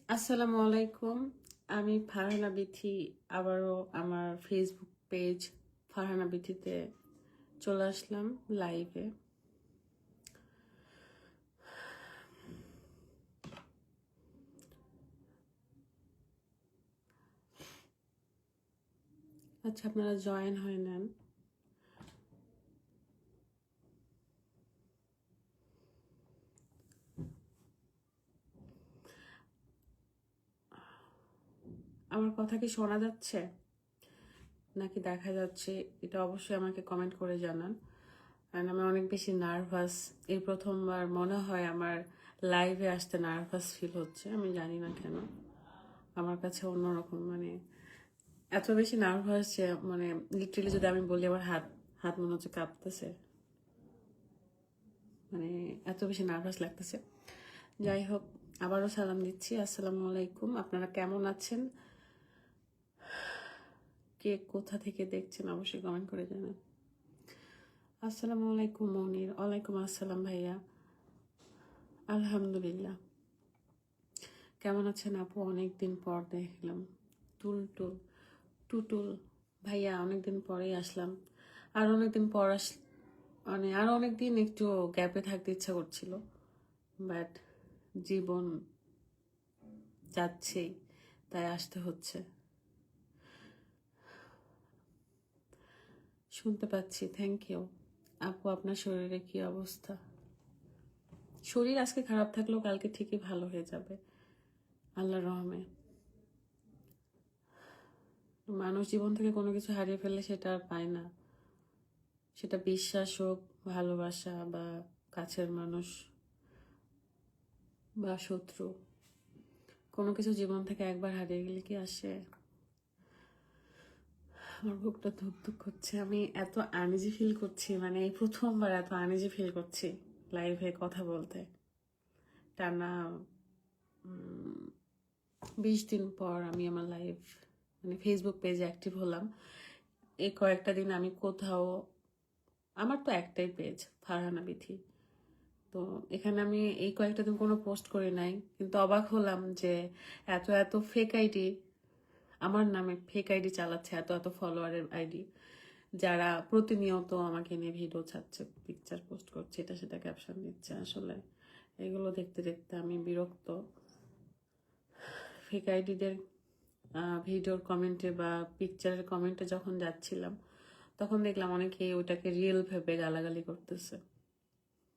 আসসালামু আলাইকুম। আমি ফারহানা বিথি আবারও আমার ফেসবুক পেজ ফারহানা বিথিতে চলে আসলাম লাইভে। আচ্ছা, আপনারা জয়েন হয়ে নেন। আমার কথা কি শোনা যাচ্ছে নাকি দেখা যাচ্ছে, এটা অবশ্যই আমাকে কমেন্ট করে জানান। কারণ আমি অনেক বেশি নার্ভাস। এই প্রথমবার মনে হয় আমার লাইভে আসতে নার্ভাস ফিল হচ্ছে, আমি জানি না কেন। আমার কাছে অন্যরকম, মানে এত বেশি নার্ভাস যে মানে লিটারেলি যদি আমি বলি আমার হাত হাত মনে হচ্ছে কাঁপতেছে, মানে এত বেশি নার্ভাস লাগতেছে। যাই হোক, আবারও সালাম দিচ্ছি। আসসালামু আলাইকুম। আপনারা কেমন আছেন? কে কোথা থেকে দেখছেন অবশ্যই কমেন্ট করে জানান। আসসালামু আলাইকুম মনির। ওয়ালাইকুম আসসালাম ভাইয়া। আলহামদুলিল্লাহ। কেমন আছেন আপু? অনেকদিন পর দেখলাম। টুলটুল টুটুল ভাইয়া, অনেকদিন পরেই আসলাম। আর অনেকদিন পর মানে আর অনেকদিন একটু গ্যাপে থাকতে ইচ্ছা করছিল, বাট জীবন যাচ্ছেই, তাই আসতে হচ্ছে। শুনতে পাচ্ছি, থ্যাংক ইউ। আপু, আপনার শরীরে কি অবস্থা? শরীর আজকে খারাপ থাকলেও কালকে ঠিকই ভালো হয়ে যাবে আল্লাহর রহমে। মানুষ জীবন থেকে কোনো কিছু হারিয়ে ফেললে সেটা আর পায় না। সেটা বিশ্বাস হোক, ভালোবাসা, বা কাছের মানুষ, বা শত্রু। কোনো কিছু জীবন থেকে একবার হারিয়ে গেলে কি আসে? আমার বুকটা ধুক ধুক করছে। আমি এত আনইজি ফিল করছি, মানে এই প্রথমবার এত আনইজি ফিল করছি লাইভে কথা বলতে। টানা 20 দিন পর আমি আমার লাইভ মানে ফেসবুক পেজে অ্যাক্টিভ হলাম। এই কয়েকটা দিন আমি কোথাও, আমার তো একটাই পেজ ফারহানা বিথি, তো এখানে আমি এই কয়েকটা দিন কোনো পোস্ট করি নাই। কিন্তু অবাক হলাম যে এত এত ফেক আইডি, আমার নামে ফেক আইডি চালাচ্ছে, এত এত ফলোয়ারের আইডি, যারা প্রতিনিয়ত আমাকে নিয়ে ভিডিও ছাড়ছে, পিকচার পোস্ট করছে, এটা সেটা ক্যাপশন দিচ্ছে। আসলে এগুলো দেখতে দেখতে আমি বিরক্ত। ফেক আইডিদের ভিডিওর কমেন্টে বা পিকচারের কমেন্টে যখন যাচ্ছিলাম, তখন দেখলাম অনেকে ওটাকে রিয়েল ভেবে গালাগালি করতেছে।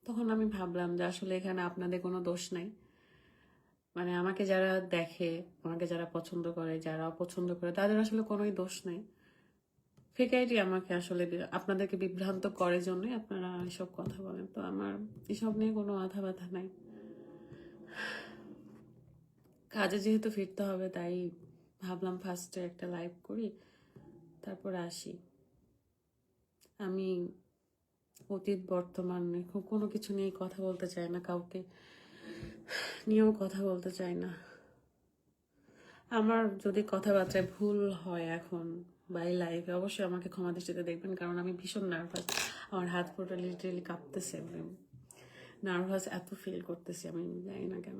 তখন আমি ভাবলাম যে আসলে এখানে আপনাদের কোনো দোষ নাই। মানে আমাকে যারা দেখে, আমাকে যারা পছন্দ করে, যারা অপছন্দ করে, তাদের আসলে কোনোই দোষ নাই। ফেক আইডি আমাকে আসলে আপনাদেরকে বিভ্রান্ত করে জন্যই আপনারা এসব কথা বলেন। তো আমার এসব নিয়ে কোনো মাথা ব্যথা নাই। কাজে যেহেতু ফিরতে হবে, তাই ভাবলাম ফার্স্টে একটা লাইভ করি, তারপরে আসি। আমি অতীত বর্তমান কোনো কিছু নিয়ে কথা বলতে চাই না, কাউকে নিয়েও কথা বলতে চাই না। আমার যদি কথাবার্তায় ভুল হয় এখন বা এই লাইফে, অবশ্যই আমাকে ক্ষমা দৃষ্টিতে দেখবেন, কারণ আমি ভীষণ নার্ভাস। আমার হাত পুরোটা লিটারেলি কাঁপতেছে, নার্ভাস এত ফিল করতেছি, আমি জানি না কেন।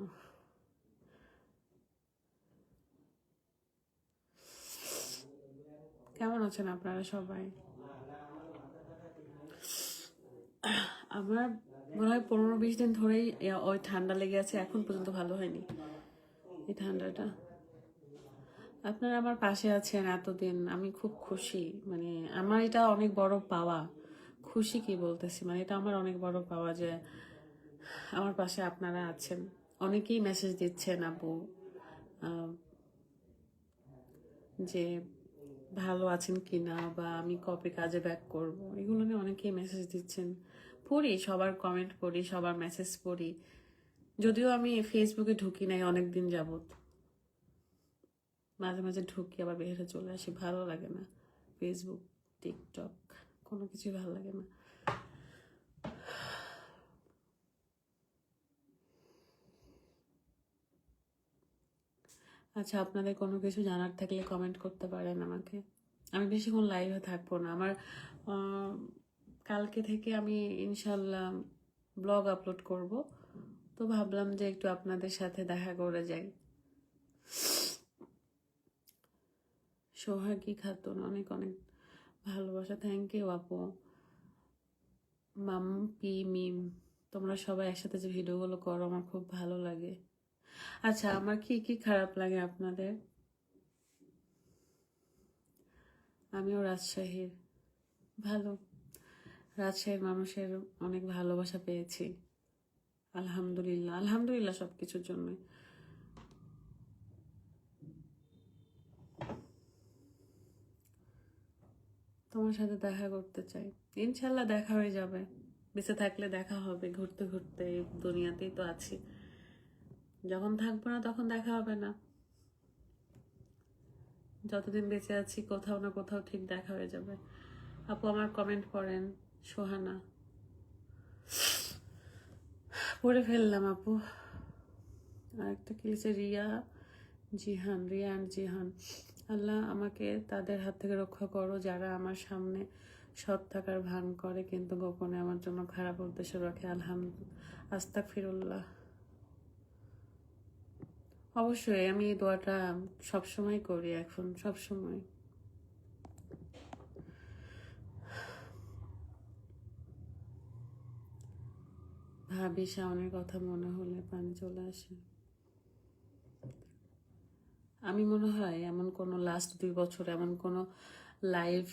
কেমন আছেন আপনারা সবাই? আমার মনে হয় 15-20 দিন ধরেই ওই ঠান্ডা লেগে আছে, এখন পর্যন্ত ভালো হয়নি এই ঠান্ডাটা। আপনারা আমার পাশে আছেন এতদিন, আমি খুব খুশি। মানে আমার এটা অনেক বড় পাওয়া। খুশি কি বলতেছি, মানে এটা আমার অনেক বড় পাওয়া যে আমার পাশে আপনারা আছেন। অনেকেই মেসেজ দিচ্ছেন আপু, যে ভালো আছেন কিনা, বা আমি কবে কাজে ব্যাক করব, এগুলো নিয়ে অনেকেই মেসেজ দিচ্ছেন। পড়ি, সবার কমেন্ট পড়ি, সবার মেসেজ পড়ি। যদিও আমি ফেসবুকে ঢুকি নাই অনেক দিন যাবত, মাঝে মাঝে ঢুকি আবার বের চলে আসি, ভালো লাগে না। ফেসবুক, টিকটক, কোনো কিছুই ভালো লাগে না। আচ্ছা, আপনাদের কোনো কিছু জানার থাকলে কমেন্ট করতে পারেন আমাকে। আমি বেশিক্ষণ লাইভে থাকবো না। আমার কালকে থেকে আমি ইনশাল্লাহ ব্লগ আপলোড করব, তো ভাবলাম যে একটু আপনাদের সাথে দেখা করে যাই। সোহাগী খাতুন, অনেক অনেক ভালোবাসা। থ্যাংক ইউ আপু। মাম্পি মিম, তোমরা সবাই একসাথে যে ভিডিওগুলো করো আমার খুব ভালো লাগে। আচ্ছা, আমার কি কি খারাপ লাগে আপনাদের? আমিও রাজশাহীর, ভালো, রাজশাহীর মানুষের অনেক ভালোবাসা পেয়েছি। আলহামদুলিল্লাহ, আলহামদুলিল্লাহ সব কিছুর জন্য। তোমার সাথে দেখা করতে চাই, ইনশাল্লাহ দেখা হয়ে যাবে, বেঁচে থাকলে দেখা হবে। ঘুরতে ঘুরতে এই দুনিয়াতেই তো আছি, যখন থাকবো না তখন দেখা হবে না। যতদিন বেঁচে আছি কোথাও না কোথাও ঠিক দেখা হয়ে যাবে। আপু আমার কমেন্ট পড়েন। সোহানা, পড়ে ফেললাম আপু। আরেকটা কি লিখেছে, রিয়া জিহান, রিয়া অ্যান্ড জিহান। আল্লাহ আমাকে তাদের হাত থেকে রক্ষা করো যারা আমার সামনে সৎ থাকার ভান করে কিন্তু গোপনে আমার জন্য খারাপ উদ্দেশ্য রাখে। আস্তাগফিরুল্লাহ। অবশ্যই আমি এই দোয়াটা সবসময় করি, এখন সবসময়। ভাবি শাওনের কথা মনে হলে পানি চলে আসে। আমি মনে হয় এমন কোনো লাস্ট 2 বছর এমন কোনো লাইভ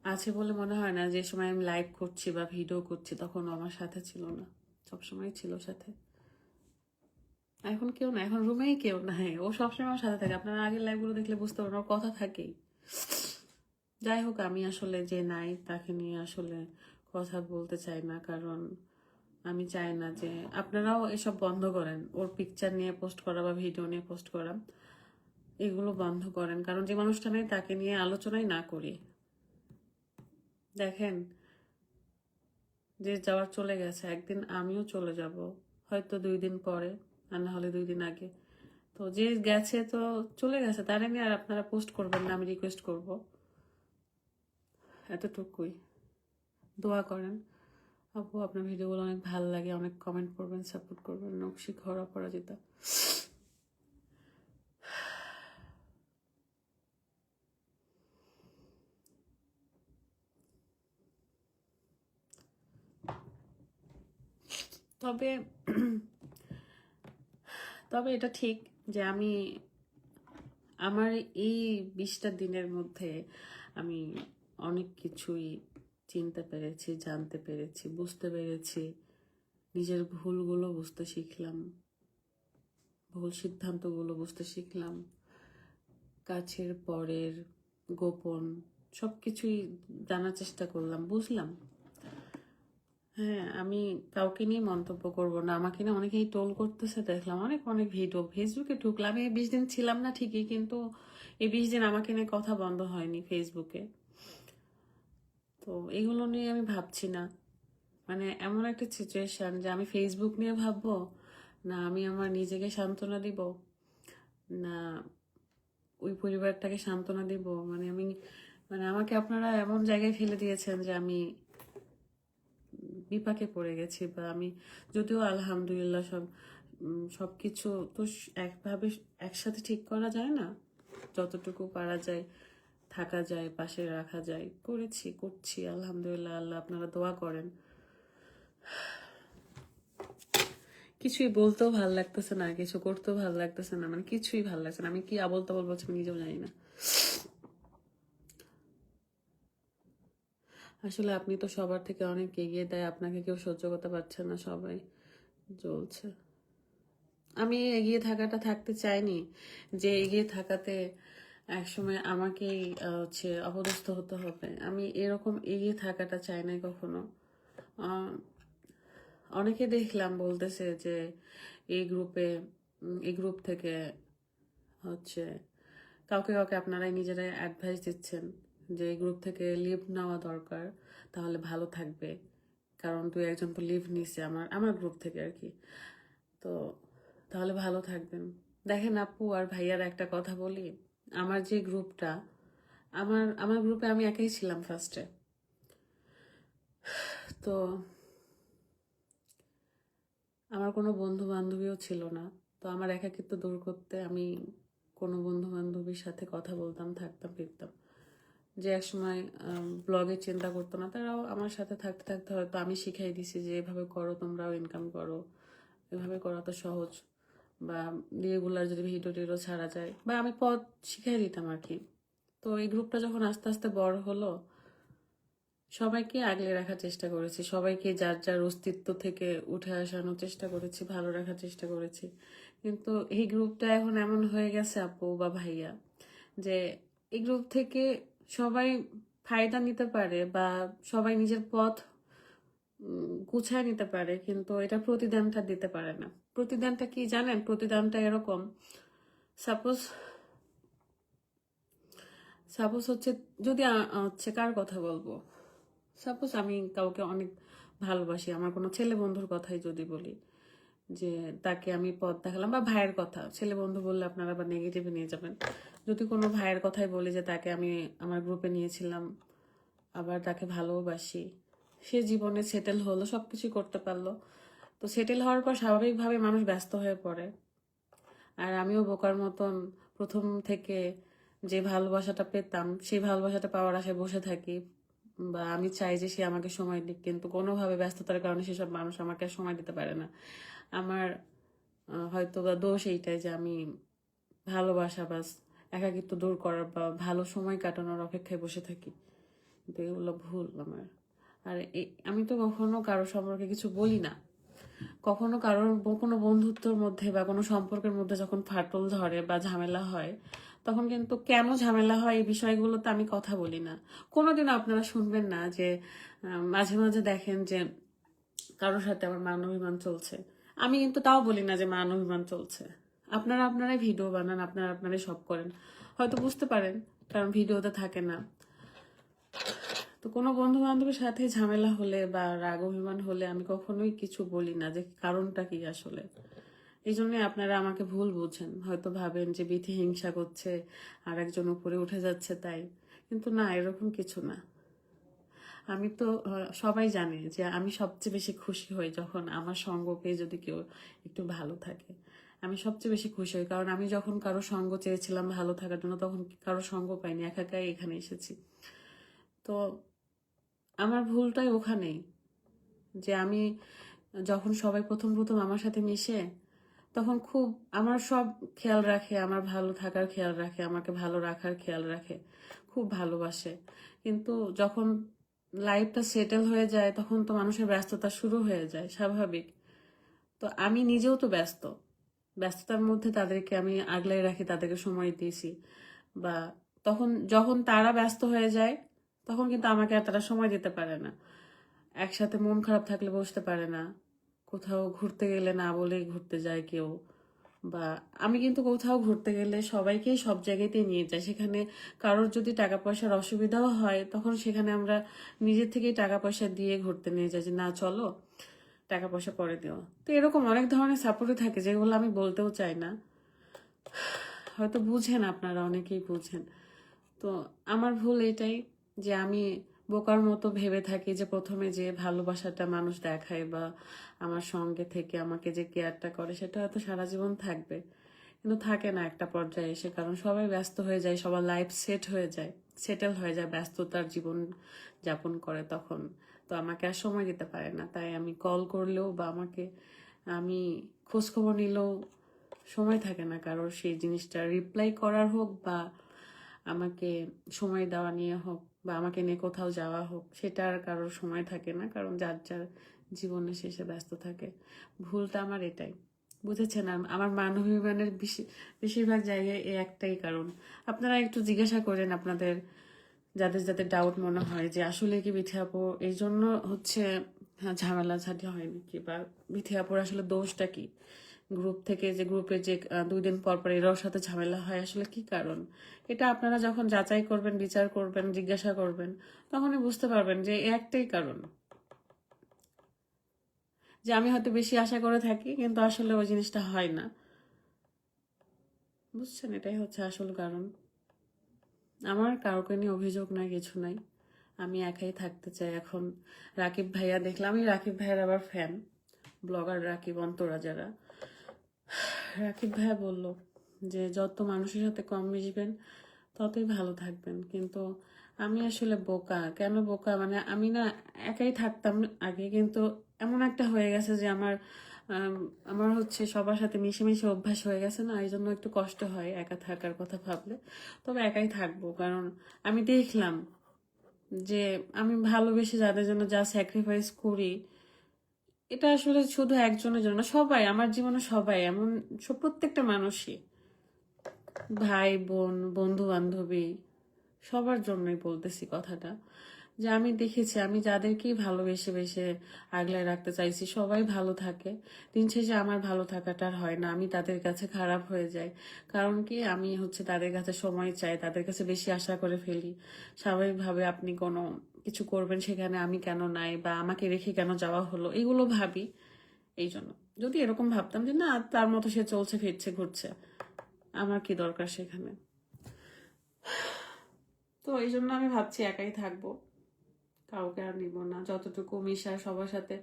আছে বলে মনে হয় না যে সময় আমি লাইভ করছি বা ভিডিও করছি তখন ও আমার সাথে ছিল না, সবসময় ছিল সাথে। এখন কেউ না, এখন রুমেই কেউ নাই, ও সবসময় আমার সাথে থাকে। আপনারা আগের লাইভগুলো দেখলে বুঝতে পারবেন ওর কথা থাকেই। যাই হোক, আমি আসলে যে নাই তাকে নিয়ে আসলে কথা বলতে চাই না, কারণ আমি চাই না যে আপনারাও এসব বন্ধ করেন, ওর পিকচার নিয়ে পোস্ট করা বা ভিডিও নিয়ে পোস্ট করা, এগুলো বন্ধ করেন। কারণ যে মানুষটা নেই তাকে নিয়ে আলোচনাই না করি। দেখেন, যে যাওয়ার চলে গেছে, একদিন আমিও চলে যাব, হয়তো 2 দিন পরে আর না হলে 2 দিন আগে। তো যে গেছে তো চলে গেছে, তারা নিয়ে আর আপনারা পোস্ট করবেন না, আমি রিকোয়েস্ট করব, এতটুকুই। দোয়া করেন আপু, আপনার ভিডিওগুলো অনেক ভালো লাগে, অনেক কমেন্ট করবেন, সাপোর্ট করবেন। নকশি ঘর অপরাজিতা, তবে তবে এটা ঠিক যে আমি আমার এই 20টা দিনের মধ্যে আমি অনেক কিছুই চিনতে পেরেছি, জানতে পেরেছি, বুঝতে পেরেছি। নিজের ভুলগুলো বুঝতে শিখলাম, ভুল সিদ্ধান্তগুলো বুঝতে শিখলাম, কাছের পরের গোপন সব কিছুই জানার চেষ্টা করলাম, বুঝলাম। হ্যাঁ, আমি কাউকে নিয়ে মন্তব্য করব না, আমাকে নিয়ে অনেকেই টোল করতেছে দেখলাম, অনেক অনেক ভিডিও। ফেসবুকে ঢুকলাম, এই 20 দিন ছিলাম না ঠিকই, কিন্তু এই 20 দিন আমাকে নিয়ে কথা বন্ধ হয়নি ফেসবুকে। তো এগুলো নিয়ে আমি ভাবছি না, মানে এমন একটা সিচুয়েশন যে আমি ফেসবুক নিয়ে ভাববো না, আমি আমার নিজেকে সান্ত্বনা দিব, না ওই পরিবারটাকে সান্ত্বনা দিব। মানে আমি, মানে আমাকে আপনারা এমন জায়গায় ফেলে দিয়েছেন যে আমি বিপাকে পড়ে গেছি। বা আমি, যদিও আলহামদুলিল্লাহ সব কিছু তো একভাবে একসাথে ঠিক করা যায় না, যতটুকু পারা যায় থাকা যায়, পাশে রাখা যায়, করছি আলহামদুলিল্লাহ। আল্লাহ আপনারা দোয়া করেন। কিছুই বলতেও ভাল লাগতেছে না, কিছু করতেও ভাল লাগতেছে না, মানে কিছুই ভাল লাগছে না। আমি কি আবল তাবল বলছি আমি নিজেও জানি না। আসলে আপনি তো সবার থেকে অনেক এগিয়ে, দেয় আপনাকে কেউ সহ্য করতে পারছে না, সবাই জ্বলছে। আমি এগিয়ে থাকাটা থাকতে চাইনি, যে এগিয়ে থাকাতে একসময় আমাকেই অপদস্থ হতে হবে। আমি এরকম এগিয়ে থাকাটা চাই নাই কখনো। অনেকে দেখলাম বলতেছে যে এই গ্রুপ থেকে হচ্ছে কাউকে কাউকে আপনারাই নিজেরাই অ্যাডভাইস দিচ্ছেন যে এই গ্রুপ থেকে লিভ নেওয়া দরকার, তাহলে ভালো থাকবে। কারণ 2-1 জন তো লিভ নিছে আমার গ্রুপ থেকে আর কি, তো তাহলে ভালো থাকবেন। দেখেন আপু আর ভাইয়ার একটা কথা বলি, আমার যে গ্রুপটা, আমার গ্রুপে আমি একাই ছিলাম ফার্স্টে। তো আমার কোনো বন্ধু বান্ধবীও ছিল না, তো আমার একাকিত্ব দূর করতে আমি কোনো বন্ধু বান্ধবীর সাথে কথা বলতাম, থাকতাম, ফিরতাম। যে একসময় ব্লগে চিন্তা করতো না, তারাও আমার সাথে থাকতে থাকতে হয়তো আমি শিখাই দিছি যে এভাবে করো, তোমরাও ইনকাম করো, এভাবে করা তো সহজ, বা রেগুলার যদি ভিডিও টিডিও ছাড়া যায়, বা আমি পথ শিখাই দিতাম আর কি। তো এই গ্রুপটা যখন আস্তে আস্তে বড় হলো, সবাইকে আগলে রাখার চেষ্টা করেছি, সবাইকে যার যার অস্তিত্ব থেকে উঠে আসানোর চেষ্টা করেছি, ভালো রাখার চেষ্টা করেছি। কিন্তু এই গ্রুপটা এখন এমন হয়ে গেছে আপু বা ভাইয়া, যে এই গ্রুপ থেকে সবাই ফায়দা নিতে পারে বা সবাই নিজের পথ গুছায় নিতে পারে, কিন্তু এটা প্রতিদানটা দিতে পারে না। প্রতিদানটা কি জানেন? প্রতিদানটা এরকম, সাপোজ সাপোজ হচ্ছে, যদি হচ্ছে কার কথা বলবো, সাপোজ আমি কাউকে অনেক ভালোবাসি, আমার কোনো ছেলে বন্ধুর কথাই যদি বলি, যে তাকে আমি পথ দেখালাম, বা ভাইয়ের কথা, ছেলে বন্ধু বললে আপনারা আবার নেগেটিভে নিয়ে যাবেন। যদি কোনো ভাইয়ের কথাই বলি যে তাকে আমি আমার গ্রুপে নিয়েছিলাম, আবার তাকে ভালোবাসি, সে জীবনে সেটেল হলো, সব কিছুই করতে পারলো। তো সেটেল হওয়ার পর স্বাভাবিকভাবে মানুষ ব্যস্ত হয়ে পড়ে। আর আমিও বোকার মতন প্রথম থেকে যে ভালোবাসাটা পেতাম, সেই ভালোবাসাটা পাওয়ার আশায় বসে থাকি, বা আমি চাই যে সে আমাকে সময় দিক, কিন্তু কোনোভাবে ব্যস্ততার কারণে সেসব মানুষ আমাকে আর সময় দিতে পারে না। আমার হয়তো বা দোষ এইটাই যে আমি ভালোবাসা বা একাকিত্ব দূর করার বা ভালো সময় কাটানোর অপেক্ষায় বসে থাকি, কিন্তু এগুলো ভুল আমার। আর আমি তো কখনো কারো সম্পর্কে কিছু বলি না। কখনো কারোর কোনো বন্ধুত্বের মধ্যে বা কোনো সম্পর্কের মধ্যে যখন ফাটল ধরে বা ঝামেলা হয়, তখন কিন্তু কেন ঝামেলা হয় এই বিষয়গুলোতে আমি কথা বলি না। কোনোদিনও আপনারা শুনবেন না যে মাঝে মাঝে দেখেন যে কারোর সাথে আমার মান অভিমান চলছে, আমি কিন্তু তাও বলি না যে মান অভিমান চলছে। আপনারা আপনারাই ভিডিও বানান, আপনারা আপনারাই সব করেন, হয়তো বুঝতে পারেন, কারণ ভিডিওতে থাকে না। তো কোনো বন্ধু বান্ধবের সাথে ঝামেলা হলে বা রাগ অভিমান হলে আমি কখনোই কিছু বলি না যে কারণটা কি আসলে। এই জন্য আপনারা আমাকে ভুল বুঝেন, হয়তো ভাবেন যে বিথি হিংসা করছে, আর একজন উপরে উঠে যাচ্ছে তাই, কিন্তু না, এরকম কিছু না। আমি তো সবাই জানে যে আমি সবচেয়ে বেশি খুশি হই যখন আমার সঙ্গ পেয়ে যদি কেউ একটু ভালো থাকে। আমি সবচেয়ে বেশি খুশি হই, কারণ আমি যখন কারো সঙ্গ চেয়েছিলাম ভালো থাকার জন্য, তখন কারো সঙ্গ পাইনি, একা একাই এখানে এসেছি। তো আমার ভুলটাই ওখানেই, যে আমি যখন সবাই প্রথম প্রথম আমার সাথে মিশে, তখন খুব আমার সব খেয়াল রাখে, আমার ভালো থাকার খেয়াল রাখে, আমাকে ভালো রাখার খেয়াল রাখে, খুব ভালোবাসে। কিন্তু যখন লাইফটা সেটেল হয়ে যায়, তখন তো মানুষের ব্যস্ততা শুরু হয়ে যায়, স্বাভাবিক। তো আমি নিজেও তো ব্যস্ত, ব্যস্ততার মধ্যে তাদেরকে আমি আগলাই রাখি, তাদেরকে সময় দিয়েছি, বা তখন যখন তারা ব্যস্ত হয়ে যায়, তখন কিন্তু আমাকে আর তারা সময় দিতে পারে না। একসাথে মন খারাপ থাকলে বসতে পারে না, কোথাও ঘুরতে গেলে না বলেই ঘুরতে যায় কেউ, বা আমি কিন্তু কোথাও ঘুরতে গেলে সবাইকেই সব জায়গাতেই নিয়ে যাই, সেখানে কারোর যদি টাকা পয়সার অসুবিধাও হয়, তখন সেখানে আমরা নিজের থেকেই টাকা পয়সা দিয়ে ঘুরতে নিয়ে যাই, যে না চলো, টাকা পয়সা পরে দিও। তো এরকম অনেক ধরনের সাপোর্টই থাকে, যেগুলো আমি বলতেও চাই না, হয়তো বুঝেন আপনারা, অনেকেই বুঝেন। তো আমার ভুল এটাই যে আমি বোকার মতো ভেবে থাকি যে প্রথমে যে ভালোবাসাটা মানুষ দেখায় বা আমার সঙ্গে থেকে আমাকে যে কেয়ারটা করে, সেটা হয়তো সারা জীবন থাকবে, কিন্তু থাকে না একটা পর্যায়ে এসে, কারণ সবাই ব্যস্ত হয়ে যায়, সবার লাইফ সেট হয়ে যায়, সেটেল হয়ে যায়, ব্যস্ততার জীবন যাপন করে তখন। তো আমাকে আর সময় দিতে পারে না, তাই আমি কল করলেও বা আমাকে আমি খোঁজখবর নিলেও সময় থাকে না কারোর সেই জিনিসটা রিপ্লাই করার হোক, বা আমাকে সময় দেওয়া নিয়ে হোক, বা আমাকে নিয়ে কোথাও যাওয়া হোক, সেটা আর কারোর সময় থাকে না, কারণ যার যার জীবনে শেষে ব্যস্ত থাকে। ভুলটা আমার এটাই, বুঝেছেন? আর আমার মান অভিমানের বেশিরভাগ জায়গায় এই একটাই কারণ। আপনারা একটু জিজ্ঞাসা করেন আপনাদের যাদের যাদের ডাউট মনে হয় যে আসলে কি বিথি আপু এই জন্য হচ্ছে ঝামেলা ঝাঁটি হয় নাকি, বা বিথি আপুর আসলে দোষটা কি, গ্রুপ থেকে যে গ্রুপে যে 2 দিন পর পর এরাও সাথে ঝামেলা হয়, আসলে কি কারণ। এটা আপনারা যখন যাচাই করবেন, বিচার করবেন, জিজ্ঞাসা করবেন, তখনই বুঝতে পারবেন যে একটাই কারণ, যে আমি হয়তো বেশি আশা করে থাকি, কিন্তু আসলে ওই জিনিসটা হয় না। বুঝছেন? এটাই হচ্ছে আসল কারণ। আমার কাউকে নিয়ে অভিযোগ নাই, কিছু নাই, আমি একাই থাকতে চাই এখন। রাকিব ভাইয়া দেখলাম, আমি রাকিব ভাইয়ার আবার ফ্যান, ব্লগার রাকিব অন্তরা যারা, রাকিব ভাইয়া বলল যে যত মানুষের সাথে কম মিশবেন ততই ভালো থাকবেন, কিন্তু আমি আসলে বোকা। কেন বোকা মানে আমি না একাই থাকতাম আগে, কিন্তু এমন একটা হয়ে গেছে যে আম, আমার হচ্ছে সবার সাথে মিশে মিশে অভ্যাস হয়ে গেছে না, এই জন্য একটু কষ্ট হয় একা থাকার কথা ভাবলে। তবে একাই থাকবো, কারণ আমি দেখলাম যে আমি ভালোবেসে যাদের জন্য যা স্যাক্রিফাইস করি, এটা আসলে শুধু একজনের জন্য না, সবাই আমার জীবনে সবাই এমন, প্রত্যেকটা মানুষই, ভাই বোন বন্ধু বান্ধবী সবার জন্যই বলতেছি কথাটা, যে আমি দেখেছি আমি যাদেরকেই ভালোবেসে বেসে আগলায় রাখতে চাইছি সবাই ভালো থাকে। দিন শেষে আমার ভালো থাকাটা আর হয় না, আমি তাদের কাছে খারাপ হয়ে যাই। কারণ কি, আমি হচ্ছে তাদের কাছে সময় চাই, তাদের কাছে বেশি আশা করে ফেলি। স্বাভাবিকভাবে আপনি কোনো কিছু করবেন সেখানে আমি কেন নাই, বা আমাকে রেখে কেন যাওয়া হলো, এগুলো ভাবি। এই জন্য যদি এরকম ভাবতাম যে না তার মতো সে চলছে ফিরছে ঘুরছে, আমার কি দরকার সেখানে, তো এই জন্য আমি ভাবছি একাই থাকবো, কাউকে আর নিব না। যতটুকু মিশা সবার সাথে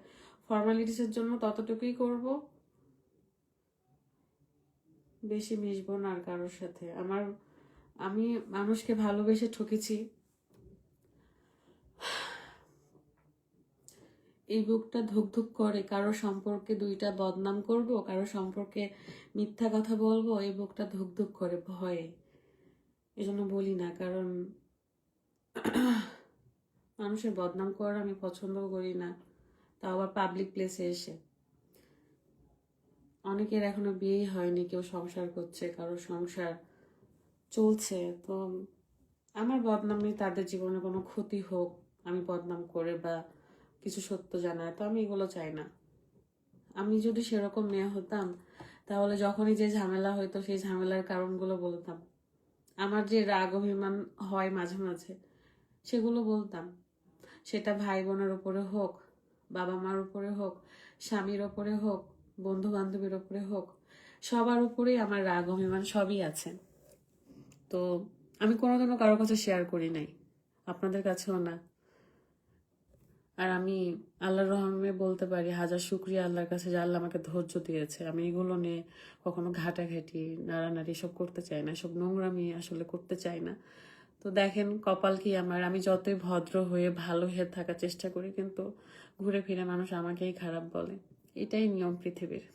ফর্মালিটিসের জন্য ততটুকুই করব, বেশি মিশবো না আর কারোর সাথে। আমি মানুষকে ভালোবেসে ঠকেছি, এই বুকটা ধুক ধুক করে। কারো সম্পর্কে দুইটা বদনাম করব, কারো সম্পর্কে মিথ্যা কথা বলবো, এই বুকটা ধুক ধুক করে ভয়ে, এই জন্য বলি না। কারণ মানুষের বদনাম করা আমি পছন্দ করি না, তাও আবার পাবলিক প্লেসে এসে। অনেকের এখনো বিয়েই হয়নি, কেউ সংসার করছে, কারো সংসার চলছে। তো আমার বদনাম নেই, তাদের জীবনে কোনো ক্ষতি হোক আমি বদনাম করে বা কিছু সত্য জানায়, তো আমি এগুলো চাই না। আমি যদি সেরকম মেয়ে হতাম তাহলে যখনই যে ঝামেলা হইতো সেই ঝামেলার কারণগুলো বলতাম। আমার যে রাগ অভিমান হয় মাঝে মাঝে সেগুলো বলতাম, সেটা ভাই বোনের উপরে হোক, বাবা মার উপরে হোক, স্বামীর উপরে হোক, বন্ধু বান্ধবীর উপরে হোক, সবার উপরেই আমার রাগ অভিমান সবই আছে। তো আমি কোনোদিনও কারোর কাছে শেয়ার করি নাই, আপনাদের কাছেও না। আর আমি আল্লাহর রহমে বলতে পারি হাজার শুক্রিয়া আল্লাহর কাছে যে আল্লাহ আমাকে ধৈর্য দিয়েছে। আমি এগুলো নিয়ে কখনো ঘাটাঘাটি নাড়ানাড়ি সব করতে চাই না, সব নোংরামি আসলে করতে চাই না। তো দেখেন কপাল কি আমার, আমি যতই ভদ্র হয়ে ভালো হয়ে থাকার চেষ্টা করি কিন্তু ঘুরে ফিরে মানুষ আমাকেই খারাপ বলে। এটাই নিয়ম পৃথিবীর।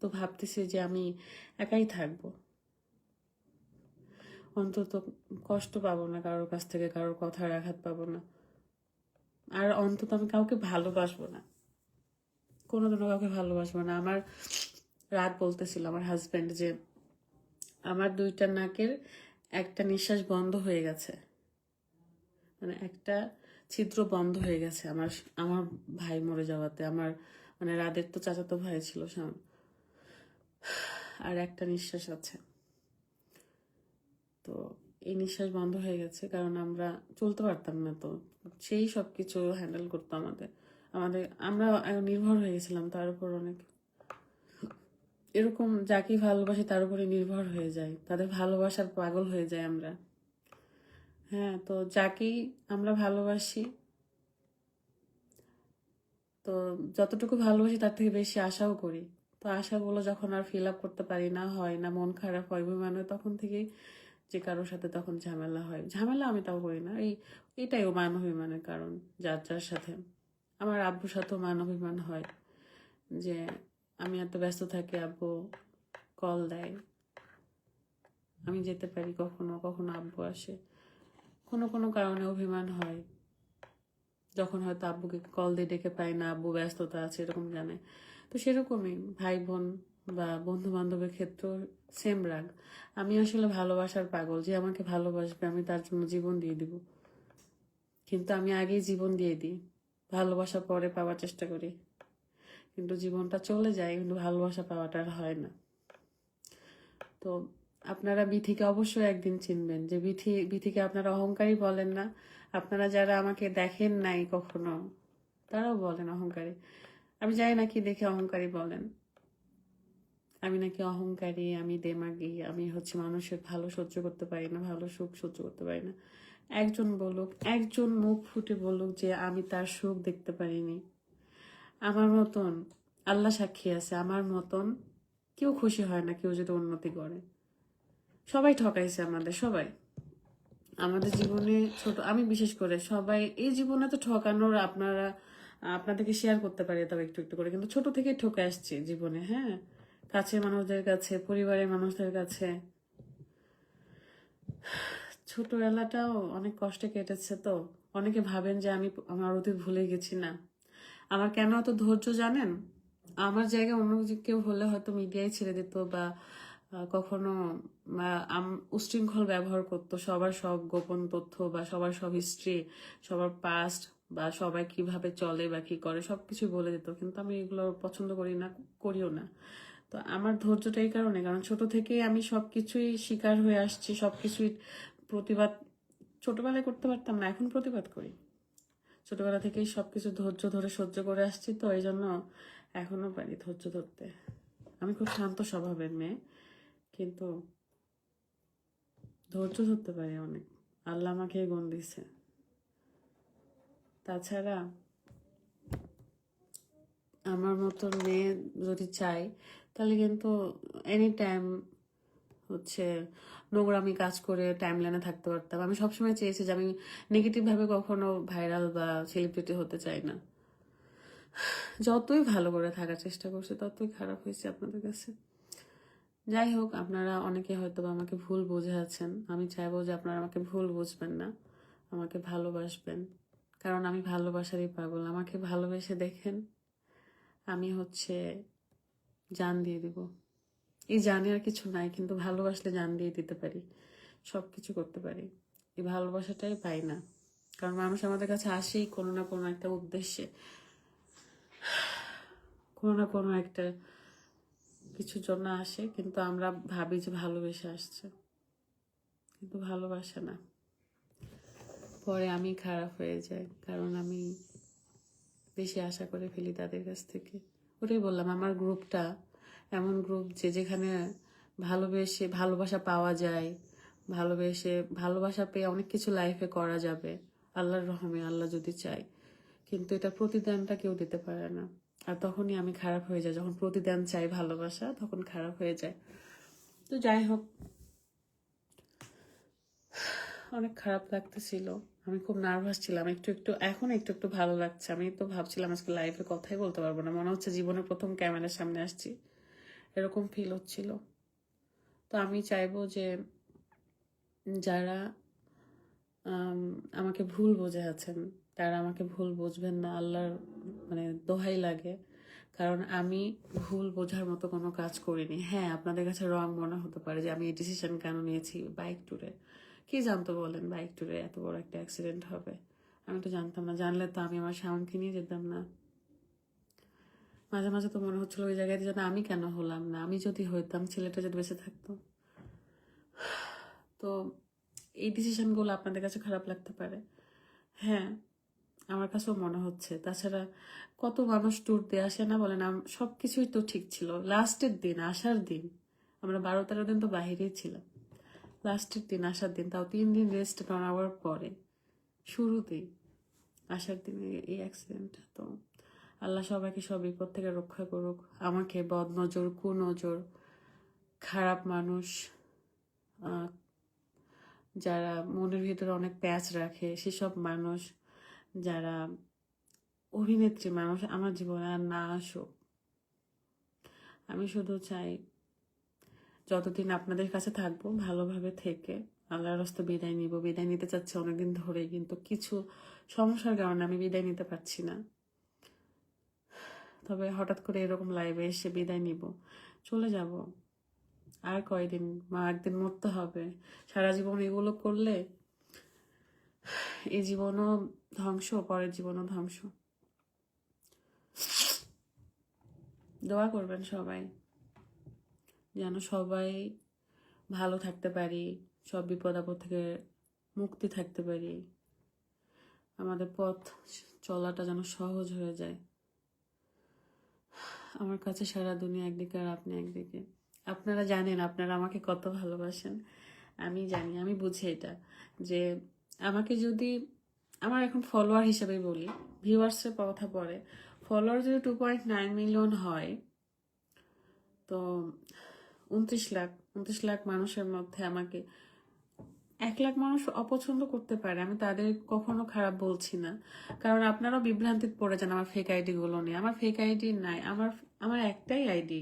তো ভাবতেছি যে আমি একাই থাকবো, অন্তত কষ্ট পাবো না কারোর কাছ থেকে, কারোর কথার আঘাত পাবো না, আর অন্তত আমি কাউকে ভালোবাসবো না, কোনোদিনও কাউকে ভালোবাসবো না। আমার রাত বলতেছিল আমার হাজব্যান্ড যে আমার দুইটা নাকের একটা নিঃশ্বাস বন্ধ হয়ে গেছে, মানে একটা ছিদ্র বন্ধ হয়ে গেছে আমার আমার ভাই মরে যাওয়াতে। আমার মানে রাদের তো চাচাতো ভাই ছিল আর একটা নিঃশ্বাস আছে। তো এই নিঃশ্বাস বন্ধ হয়ে গেছে কারণ আমরা চলতে পারতাম না, তো সেই সব কিছু হ্যান্ডেল করতো আমাদের আমাদের আমরা নির্ভর হয়ে গেছিলাম তার উপর অনেক। এরকম যাকেই ভালোবাসি তার উপরে নির্ভর হয়ে যায়, তাদের ভালোবাসার পাগল হয়ে যায় আমরা। হ্যাঁ, তো যাকেই আমরা ভালোবাসি, তো যতটুকু ভালোবাসি তার থেকে বেশি আশাও করি। তো আশাগুলো যখন আর ফিল আপ করতে পারি না, হয় না, মন খারাপ হয়, অভিমান হয়, তখন থেকেই যে কারোর সাথে তখন ঝামেলা হয়। ঝামেলা আমি তাও করি না, এটাই মান অভিমানের কারণ। যার যার সাথে আমার আব্বুর সাথেও মান অভিমান হয় যে আমি এত ব্যস্ত থাকি, আব্বু কল দেয়, আমি যেতে পারি কখনো কখনো আব্বু আসে। কোনো কোনো কারণে অভিমান হয় যখন হয়তো আব্বুকে কল দিয়ে ডেকে পাই না, আব্বু ব্যস্ততা আছে এরকম জানে। তো সেরকমই ভাই বোন বা বন্ধু বান্ধবের ক্ষেত্রেও সেম রাগ। আমি আসলে ভালোবাসার পাগল, যে আমাকে ভালোবাসবে আমি তার জন্য জীবন দিয়ে দিব, কিন্তু আমি আগেই জীবন দিয়ে দিই, ভালোবাসা পরে পাওয়ার চেষ্টা করি, কিন্তু জীবনটা চলে যায় কিন্তু ভালোবাসা পাওয়াটা আর হয় না। তো আপনারা বিথিকে অবশ্যই একদিন চিনবেন, যে বিথিকে আপনারা অহংকারী বলেন না। আপনারা যারা আমাকে দেখেন নাই কখনো তারাও বলেন অহংকারী। আমি জানি না কি দেখে অহংকারী বলেন, আমি নাকি অহংকারী, আমি দেমাগী, আমি হচ্ছে মানুষের ভালো সহ্য করতে পারি না, ভালো সুখ সহ্য করতে পারি না। একজন বলুক, একজন মুখ ফুটে বলুক যে আমি তার সুখ দেখতে পারিনি। আমার মতন, আল্লাহ সাক্ষী আছে, আমার মতন কেউ খুশি হয় না কেউ যদি উন্নতি করে। সবাই ঠকাইছে আমাদের, সবাই আমাদের জীবনে ছোট, আমি বিশেষ করে সবাই এই জীবনে তো ঠকানোর আপনাদেরকে শেয়ার করতে পারি তবে একটু একটু করে, কিন্তু ছোট থেকে ঠকে আসছি জীবনে। হ্যাঁ, কাছের মানুষদের কাছে, পরিবারের মানুষদের কাছে। ছোটবেলাটাও অনেক কষ্টে কেটেছে। তো অনেকে ভাবেন যে আমি আমার অতীত ভুলে গেছি। না, আমার কেন এত ধৈর্য জানেন? আমার জায়গায় অন্য যে কেউ হলে হয়তো মিডিয়ায় ছেড়ে দিত বা কখনো উচ্ছৃঙ্খল ব্যবহার করতো, সবার সব গোপন তথ্য বা সবার সব হিস্ট্রি, সবার পাস্ট বা সবাই কিভাবে চলে বা কি করে সবকিছু বলে দিত, কিন্তু আমি এগুলো পছন্দ করি না, করিও না। তো আমার ধৈর্যটা এই কারণে, কারণ ছোট থেকেই আমি সবকিছুই শিকার হয়ে আসছি, সবকিছুই প্রতিবাদ ছোটবেলায় করতে পারতাম না, এখন প্রতিবাদ করি। ছোটবেলা থেকেই সবকিছু ধৈর্য ধরে সহ্য করে আসছি, তো এই জন্য এখনো পারি ধৈর্য ধরতে। আমি খুব শান্ত স্বভাবের মেয়ে, কিন্তু ধৈর্য ধরতে পারি অনেক। আল্লাহ আমাকে এই গুণ দিছে। তাছাড়া আমার মতো মেয়ে যদি চাই তাহলে কিন্তু এনি টাইম হচ্ছে নোংরামি কাজ করে টাইম লাইনে থাকতে পারতাম। আমি সবসময় চেয়েছি যে আমি নেগেটিভভাবে কখনো ভাইরাল বা সেলিব্রিটি হতে চাই না। যতই ভালো করে থাকার চেষ্টা করছি ততই খারাপ হয়েছে আপনাদের কাছে। যাই হোক, আপনারা অনেকে হয়তো আমাকে ভুল বুঝে আছেন। আমি চাইবো যে আপনারা আমাকে ভুল বুঝবেন না, আমাকে ভালোবাসবেন, কারণ আমি ভালোবাসারই পাগল। আমাকে ভালোবেসে দেখেন, আমি জান দিয়ে দিব। এই জানে আর কিছু নাই, কিন্তু ভালোবাসলে জান দিয়ে দিতে পারি, সব কিছু করতে পারি। এই ভালোবাসাটাই পাই না, কারণ মানুষ আমাদের কাছে আসেই কোনো না কোনো একটা উদ্দেশ্যে, কোনো না কোনো একটা কিছুর জন্য আসে, কিন্তু আমরা ভাবি যে ভালোবেসে আসছে, কিন্তু ভালোবাসে না। পরে আমি খারাপ হয়ে যাই, কারণ আমি বেশি আশা করে ফেলি তাদের কাছ থেকে। ওটাই বললাম, আমার গ্রুপটা এমন গ্রুপ যে যেখানে ভালোবেসে ভালোবাসা পাওয়া যায়, ভালোবাসা পেয়ে অনেক কিছু লাইফে করা যাবে আল্লাহর রহমে, আল্লাহ যদি চায়। কিন্তু এটা প্রতিদানটা কেউ দিতে পারে না, আর তখনই আমি খারাপ হয়ে যাই। যখন প্রতিদান চাই ভালোবাসা, তখন খারাপ হয়ে যায়। তো যাই হোক, অনেক খারাপ লাগতেছিল, আমি খুব নার্ভাস ছিলাম। একটু একটু এখন একটু একটু ভালো লাগছে। আমি তো ভাবছিলাম আজকে লাইভে কথাই বলতে পারবো না, মনে হচ্ছে জীবনের প্রথম ক্যামেরার সামনে আসছি, এরকম ফিল হচ্ছিল। তো আমি চাইবো যে যারা আমাকে ভুল বুঝে আছেন তারা আমাকে ভুল বুঝবেন না, আল্লাহর দোহাই লাগে। কারণ আমি ভুল বোঝার মতো কোনো কাজ করিনি। হ্যাঁ, আপনাদের কাছে রং মনে হতে পারে যে আমি এই ডিসিশন কেন নিয়েছি বাইক ট্যুরে। কি জানতো বলেন বাইক ট্যুরে এত বড় একটা অ্যাক্সিডেন্ট হবে? আমি তো জানতাম না। জানলে তো আমি আমার শাওনকে নিয়ে যেতাম না। মাঝে মাঝে তো মনে হচ্ছিল ওই জায়গায় যেন আমি কেন হলাম না, আমি যদি হইতাম, ছেলেটা যদি বেঁচে থাকতো। তো এই ডিসিশনগুলো আপনাদের কাছে খারাপ লাগতে পারে, হ্যাঁ আমার কাছেও মনে হচ্ছে। তাছাড়া কত মানুষ ট্যুর দিয়ে আসে না বলেন? সব কিছুই তো ঠিক ছিল, লাস্টের দিন আসার দিন আমরা 12-13 দিন তো বাহিরেই ছিলাম। লাস্টের দিন আসার দিন, তাও 3 দিন রেস্ট নেওয়ার পরে শুরুতেই আসার দিনে এই অ্যাক্সিডেন্ট। তো আল্লাহ সবাইকে সব বিপদ থেকে রক্ষা করুক। আমাকে বদনজর, কুনজর, খারাপ মানুষ, যারা মনের ভিতরে অনেক প্যাচ রাখে, সেসব মানুষ, যারা অভিনেত্রী মানুষ আমার জীবনে আর না আসুক। আমি শুধু চাই যতদিন আপনাদের কাছে থাকবো ভালোভাবে থেকে আল্লাহর রাস্তায় বিদায় নিব। বিদায় নিতে চাচ্ছি অনেকদিন ধরেই, কিন্তু কিছু সমস্যার কারণে আমি বিদায় নিতে পারছি না। তবে হঠাৎ করে এরকম লাইভে এসে বিদায় নিব, চলে যাব। আর কয়দিন, একদিন মরতে হবে। সারা জীবন এগুলো করলে এই জীবনও ধ্বংস, পরের জীবনও ধ্বংস। দোয়া করবেন সবাই, যেন সবাই ভালো থাকতে পারি, সব বিপদ আপদ থেকে মুক্তি থাকতে পারি, আমাদের পথ চলাটা যেন সহজ হয়ে যায়। আমার কাছে সারা দুনিয়া একদিকে আর আপনি একদিকে। আপনারা জানেন আপনারা আমাকে কত ভালোবাসেন, আমি জানি, আমি বুঝি এটা। যে আমাকে যদি, আমার এখন ফলোয়ার হিসেবে বলি, ভিউয়ার্সের কথা পরে, ফলোয়ার যদি 2.9 মিলিয়ন হয়, তো 29 লাখ মানুষের মধ্যে আমাকে 1 লাখ মানুষ অপছন্দ করতে পারে, আমি তাদের কখনো খারাপ বলছি না, কারণ আপনারাও বিভ্রান্তিতে পড়ে যান আমার ফেক আইডি গুলো নিয়ে। আমার ফেক আইডি নাই, আমার আমার একটাই আইডি,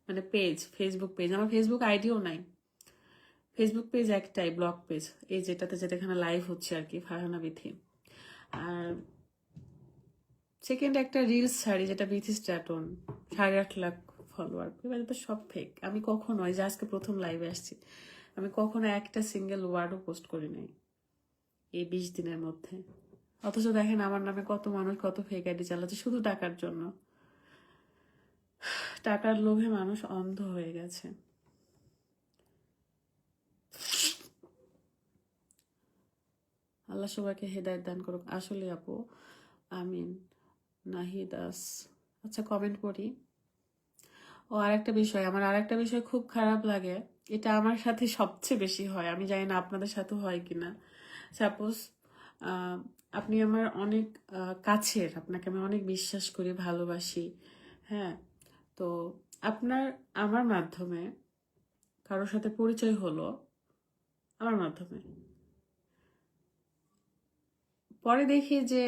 মানে পেজ, ফেসবুক পেজ। আমার ফেসবুক আইডিও নাই, ফেসবুক পেজ একটাই, ব্লগ পেজ, এই যেটা এখানে লাইভ হচ্ছে আর কি, ফারহানা বিথি। আর সেকেন্ড একটা রিলস ছাড়ি, যেটা বিথি স্ট্যাটন, 8.5 লাখ ফলোয়ার, এবার তো সব ফেক। আমি কখনো, এই যে আজকে প্রথম লাইভে আসছি, আমি কখনো একটা সিঙ্গেল ওয়ার্ডও পোস্ট করি নাই এই 20 দিনের মধ্যে। অথচ দেখেন আমার নামে কত মানুষ কত ফেক আইডি চালাচ্ছে শুধু টাকার জন্য। টাকার লোভে মানুষ অন্ধ হয়ে গেছে। আল্লাহ সবাইকে হেদায়েত দান করুক। আসলে আপু, আমিন। নাহিদাস, আচ্ছা কমেন্ট পড়ি। ও আরেকটা বিষয়, আমার আরেকটা বিষয় খুব খারাপ লাগে, এটা আমার সাথে সবচেয়ে বেশি হয়, আমি জানি না আপনাদের সাথে হয় কিনা। সাপোজ আপনি আমার অনেক কাছের, আপনাকে আমি অনেক বিশ্বাস করি, ভালোবাসি, হ্যাঁ, তো আপনার আমার মাধ্যমে কারোর সাথে পরিচয় হলো, আমার মাধ্যমে, পরে দেখি যে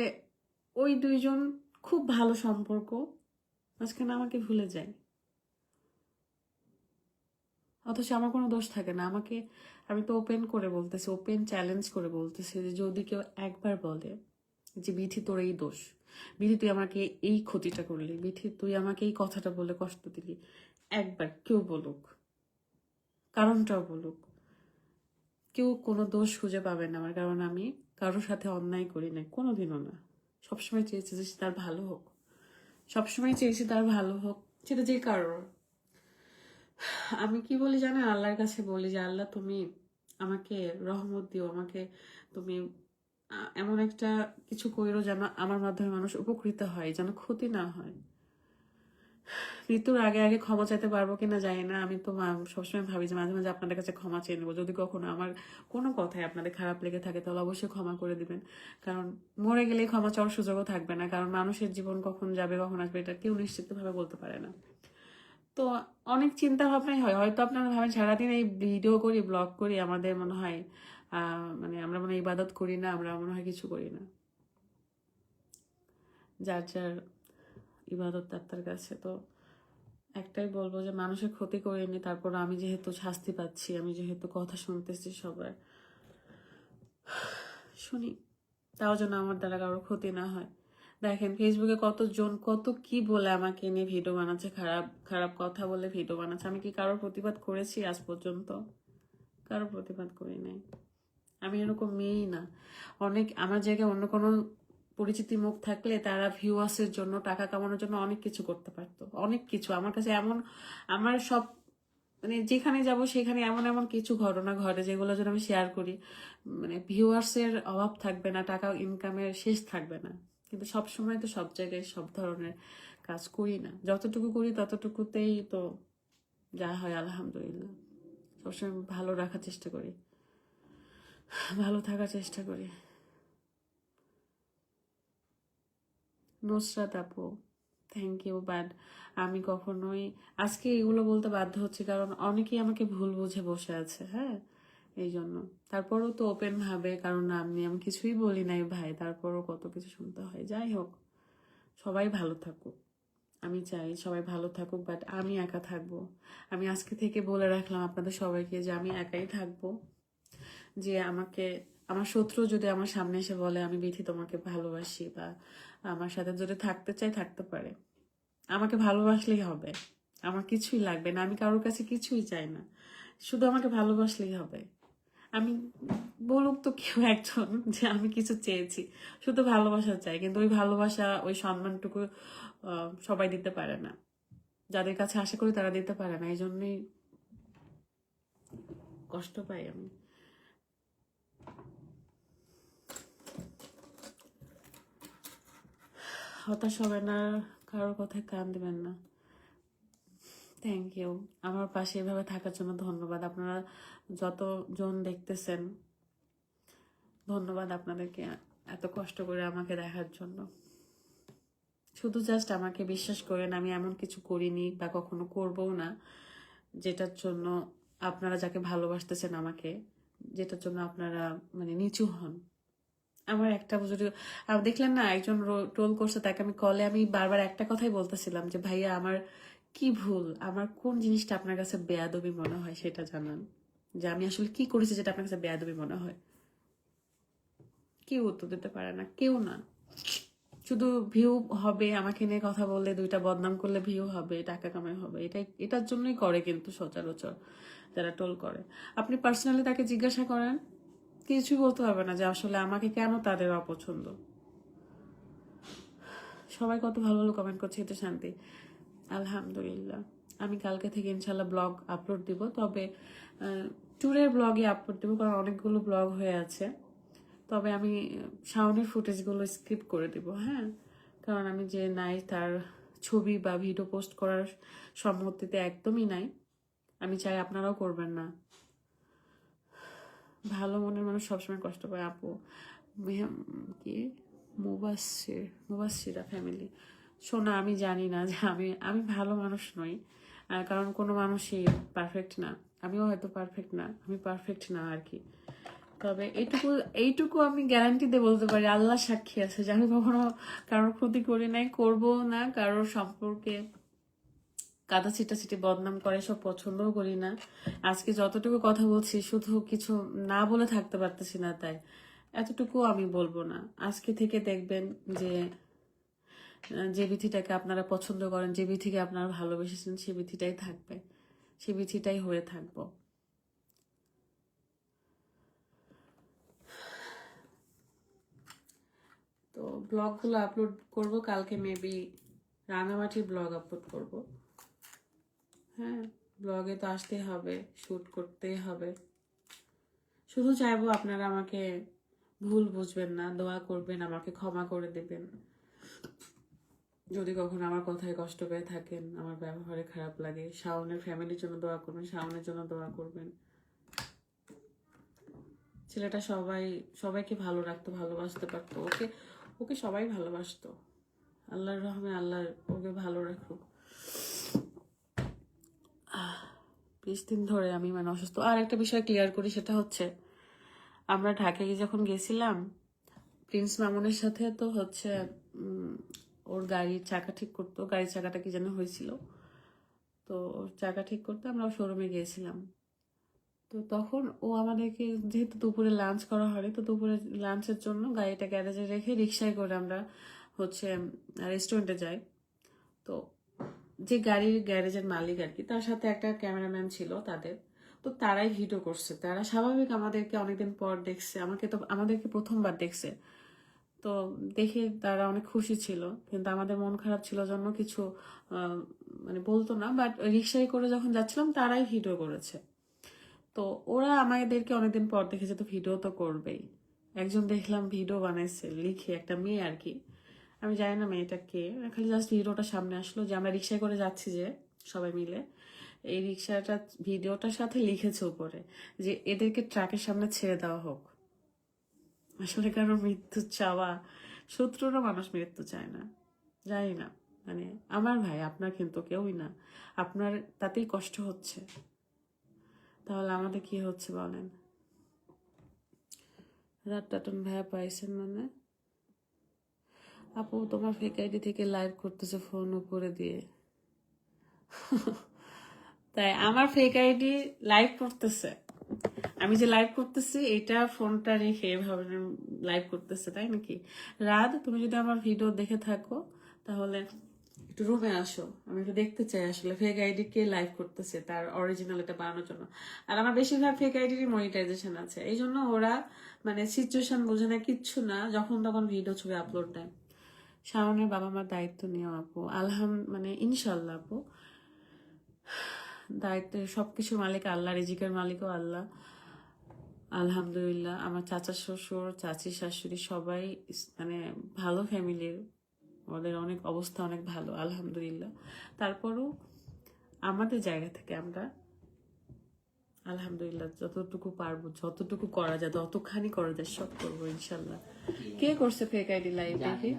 ওই দুইজন খুব ভালো সম্পর্ক, মাঝখানে আমাকে ভুলে যায়, অথচ আমার কোনো দোষ থাকে না। আমাকে, আমি তো ওপেন করে বলতেছি, ওপেন চ্যালেঞ্জ করে বলতেছি যে যদি কেউ একবার বলে যে বিথি তোর এই দোষ, বিথি তুই আমাকে এই ক্ষতিটা করলি, বিথি তুই আমাকে এই কথাটা বলে কষ্ট দিলি, একবার কেউ বলুক, কারণটাও বলুক, কেউ কোনো দোষ খুঁজে পাবে না আমার, কারণ আমি কারোর সাথে অন্যায় করি না, কোনোদিনও না। সবসময় চেয়েছি যে তার ভালো হোক, সবসময় চেয়েছি তার ভালো হোক, সেটা যে কারোর। আমি কি বলি জানেন, আল্লাহর কাছে বলি যে আল্লাহ তুমি আমাকে রহমত দিও, আমাকে তুমি এমন একটা কিছু কইরো যেন আমার মাধ্যমে মানুষ উপকৃত হয়, যেন ক্ষতি না হয়। মৃত্যুর আগে আগে ক্ষমা চাইতে পারবো কিনা জানি না। আমি তো সবসময় ভাবি যে মাঝে মাঝে আপনাদের কাছে ক্ষমা চেয়ে নেবো, যদি কখনো আমার কোনো কথায় আপনাদের খারাপ লেগে থাকে তাহলে অবশ্যই ক্ষমা করে দিবেন, কারণ মরে গেলে ক্ষমা চাওয়ার সুযোগও থাকবে না, কারণ মানুষের জীবন কখন যাবে কখন আসবে এটা কেউ নিশ্চিতভাবে বলতে পারে না। তো অনেক চিন্তা ভাবনাই হয়, হয়তো আপনারা ভাবেন সারাদিন এই ভিডিও করি, ব্লগ করি, আমাদের মনে হয় মানে আমরা মনে হয় ইবাদত করি না, আমরা মনে হয় কিছু করি না, যার যার ইবাদত তার কাছে। তো একটাই বলবো যে মানুষের ক্ষতি করিনি, তারপর আমি যেহেতু শাস্তি পাচ্ছি, আমি যেহেতু কথা শুনতেছি সবার, শুনি, তাও যেন আমার দ্বারা কারোর ক্ষতি না হয়। দেখেন ফেসবুকে কতজন কত কি বলে আমাকে নিয়ে ভিডিও বানাচ্ছে, খারাপ খারাপ কথা বলে ভিডিও বানাচ্ছে, আমি কি কারোর প্রতিবাদ করেছি আজ পর্যন্ত? কারোর প্রতিবাদ করি নাই। আমি এরকম মেয়েই না। অনেক আমার জায়গায় অন্য কোনো পরিচিতি মুখ থাকলে তারা ভিউয়ার্সের জন্য, টাকা কামানোর জন্য অনেক কিছু করতে পারতো, অনেক কিছু। আমার কাছে এমন, আমার সব, মানে যেখানে যাব সেখানে এমন এমন কিছু ঘটনা ঘটে যেগুলো যেন আমি শেয়ার করি, মানে ভিউয়ার্সের অভাব থাকবে না, টাকা ইনকামের শেষ থাকবে না, কিন্তু সব সময় তো সব জায়গায় সব ধরনের কাজ করি না, যতটুকু করি ততটুকুতেই তো যা হয় আলহামদুলিল্লাহ। সবসময় ভালো রাখার চেষ্টা করি, ভালো থাকার চেষ্টা করি। নুসরাত আপু, থ্যাংক ইউ, বাট আমি কখনোই আজকে এগুলো বলতে বাধ্য হচ্ছি, কারণ অনেকেই আমাকে ভুল বুঝে বসে আছে, হ্যাঁ, এই জন্য। তারপরও তো ওপেন ভাবে, কারণ আমি কিছুই বলি নাই ভাই, তারপরও কত কিছু শুনতে হয়। যাই হোক, সবাই ভালো থাকুক, আমি চাই সবাই ভালো থাকুক, বাট আমি একা থাকবো। আমি আজকে থেকে বলে রাখলাম আপনাদের সবাইকে যে আমি একাই থাকবো, যে আমাকে, আমার শত্রু যদি আমার সামনে এসে বলে আমি বিথি তোমাকে ভালোবাসি, বা আমার সাথে যদি থাকতে চাই থাকতে পারে, আমাকে ভালোবাসলেই হবে, আমার কিছুই লাগবে না, আমি কারোর কাছে কিছুই চাই না, শুধু আমাকে ভালোবাসলেই হবে। আমি, বলুক তো কেউ একজন যে আমি কিছু চেয়েছি, শুধু ভালোবাসা চাই, কিন্তু ওই ভালোবাসা ওই সম্মানটুকু সবাই দিতে পারে না, যাদের কাছে আশা করি তারা দিতে পারে না, এই জন্যই কষ্ট পাই আমি। হতাশ হবেন না, কারোর কথায় কান দিবেন না। থ্যাংক ইউ, আমার পাশে এভাবে থাকার জন্য ধন্যবাদ। আপনারা যতজন দেখতেছেন, ধন্যবাদ আপনাদেরকে এত কষ্ট করে আমাকে দেখার জন্য। শুধু জাস্ট আমাকে বিশ্বাস করেন, আমি এমন কিছু করিনি বা কখনো করবও না যেটার জন্য আপনারা যাকে ভালোবাসতেছেন আমাকে, যেটার জন্য আপনারা মানে নিচু হন। আমার একটা যদি দেখলেন না একজন ট্রোল করছে, তাকে আমি কলে আমি বারবার একটা কথাই বলতেছিলাম যে ভাইয়া আমার কি ভুল, আমার কোন জিনিসটা আপনার কাছে বেয়াদবি মনে হয় সেটা জানান, যে আমি আসলে কি করেছি যেটা আপনার কাছে বেয়াদবি মনে হয়। কেউ উত্তর দিতে পারে না, কেউ না। শুধু ভিউ হবে, আমাকে নিয়ে কথা বললে, দুইটা বদনাম করলে ভিউ হবে, টাকা কামাই হবে, এটার জন্যই করে কিন্তু সচরাচর যারা টোল করে। আপনি পার্সোনালি তাকে জিজ্ঞাসা করেন, কিছুই বলতে পারবে না যে আসলে আমাকে কেন তাদের অপছন্দ। সবাই কত ভালো ভালো কমেন্ট করছে, এটা শান্তি। আলহামদুলিল্লাহ, আমি কালকে থেকে ইনশাল্লাহ ব্লগ আপলোড দিব, তবে ট্যুরের ব্লগে আপলোড দেবো, কারণ অনেকগুলো ব্লগ হয়ে আছে। তবে আমি শাওনের ফুটেজগুলো স্কিপ করে দিব, হ্যাঁ, কারণ আমি যে নাই তার ছবি বা ভিডিও পোস্ট করার সম্মতিতে একদমই নাই। আমি চাই আপনারাও করবেন না। ভালো মনের মানুষ সবসময় কষ্ট পায় আপু। কি মুবাসিরা ফ্যামিলি, শোনা, আমি জানি না যে আমি ভালো মানুষ নই, কারণ কোনো মানুষই পারফেক্ট না, আমিও হয়তো পারফেক্ট না, আমি পারফেক্ট না আর কি। তবে এইটুকু আমি গ্যারান্টি দিয়ে বলতে পারি, আল্লাহ সাক্ষী আছে যে আমি কখনো কারোর ক্ষতি করি নাই, করবো না। কারোর সম্পর্কে কাদা ছিটাছিটি বদনাম করে সব পছন্দও করি না। আজকে যতটুকু কথা বলছি শুধু কিছু না বলে থাকতে পারতেছি না, তাই এতটুকু আমি বলবো না। আজকে থেকে দেখবেন যে যে বিধিটাকে আপনারা পছন্দ করেন, যে বিধিকে আপনারা ভালোবেসেছেন, সে বিধিটাই থাকবে, সে বিধিটাই হয়ে থাকবো। তো ব্লগগুলো আপলোড করব কালকে, মেবি রাঙামাটির ব্লগ আপলোড করব। হ্যাঁ, ব্লগে তো আসতেই হবে, শ্যুট করতেই হবে। শুধু চাইবো আপনারা আমাকে ভুল বুঝবেন না, দোয়া করবেন, আমাকে ক্ষমা করে দেবেন যদি কখনো আমার কথায় কষ্ট পেয়ে থাকেন, আমার ব্যবহারে খারাপ লাগে। শাওনের ফ্যামিলির জন্য দোয়া করবেন, শাওনের জন্য দোয়া করবেন। ছেলেটা সবাইকে ভালো রাখতো, ভালোবাসতে পারতো, ওকে ওকে সবাই ভালোবাসতো। আল্লাহর রহমে আল্লাহ ওকে ভালো রাখুক। 20 দিন ধরে আমি মানে অসুস্থ। আর একটা বিষয় ক্লিয়ার করি, সেটা হচ্ছে আমরা ঢাকায় যখন গেছিলাম প্রিন্স মামুনের সাথে, তো হচ্ছে ওর গাড়ির চাকা ঠিক করতো, গাড়ির চাকাটা কি যেন হয়েছিল, তো ওর চাকা ঠিক করতে আমরা শোরুমে গিয়েছিলাম। তো তখন ও আমাদেরকে, যেহেতু দুপুরে লাঞ্চ করা হয়নি, তো দুপুরে লাঞ্চের জন্য গাড়িটা গ্যারেজে রেখে রিক্সায় করে আমরা হচ্ছে রেস্টুরেন্টে যাই। তো যে গাড়ির গ্যারেজের মালিক আর কি, তার সাথে একটা ক্যামেরাম্যান ছিল তাদের, তো তারাই ভিডিও করছে। তারা স্বাভাবিক আমাদেরকে অনেকদিন পর দেখছে, আমাদেরকে প্রথমবার দেখছে, তো দেখে তারা অনেক খুশি ছিল। কিন্তু আমাদের মন খারাপ ছিল জন্য কিছু মানে বলতো না, বাট রিক্সায় করে যখন যাচ্ছিলাম তারাই ভিডিও করেছে। তো ওরা আমাদেরকে অনেকদিন পর দেখেছে, তো ভিডিও তো করবেই। একজন দেখলাম ভিডিও বানাইছে লিখে, একটা মেয়ে আর কি, আমি জানি না মেয়েটা কে, খালি জাস্ট ভিডিওটা সামনে আসলো যে আমরা রিক্সায় করে যাচ্ছি যে সবাই মিলে, এই রিক্সাটা ভিডিওটার সাথে লিখেছে উপরে যে এদেরকে ট্রাকের সামনে ছেড়ে দেওয়া হোক। আসলে কারো মৃত্যু চাওয়া, শত্রুরও মানুষ মৃত্যু চায় না, জানি না, মানে আমার ভাই, আপনার কিন্তু কেউই না, আপনার তাতেই কষ্ট হচ্ছে, তাহলে আমাদের কি হচ্ছে বলেন? রাতটাটন ভাইয়া পাইছেন মানে? আপু তোমার ফেক আইডি থেকে লাইভ করতেছে ফোন উপরে দিয়ে। তাই আমার ফেক আইডি লাইভ করতেছে, আমি যে লাইভ করতেছি এটা ফোনটা রেখে এভাবে লাইভ করতেছে, তাই নাকি? রাত, তুমি যদি আমার ভিডিও দেখে থাকো তাহলে একটু রুমে আসো, আমি একটু দেখতে চাই আসলে ফেক আইডি কে লাইভ করতেছে, তার অরিজিনাল এটা বানানোর জন্য। আর আমার বেশিরভাগ ফেক আইডিরই মনিটাইজেশন আছে, এই জন্য ওরা মানে সিচুয়েশন বোঝে না, কিচ্ছু না, যখন তখন ভিডিও ছবি আপলোড দেয়। শাওনের বাবা মার দায়িত্ব নিও আপু, মানে ইনশাল্লাহ আপু, দায়িত্বের সবকিছুর মালিক আল্লাহ, রিজিকের মালিকও আল্লাহ। আলহামদুলিল্লাহ, আমার চাচা শ্বশুর, চাচি শাশুড়ি সবাই মানে ভালো ফ্যামিলির, ওদের অনেক অবস্থা অনেক ভালো আলহামদুলিল্লাহ। তারপরও আমাদের জায়গা থেকে আমরা আলহামদুলিল্লাহ যতটুকু পারবো, যতটুকু করা যায়, ততখানি করা যায়, সব করবো ইনশাল্লাহ। কে করছে ফেক আইডি লাইভ দেখি?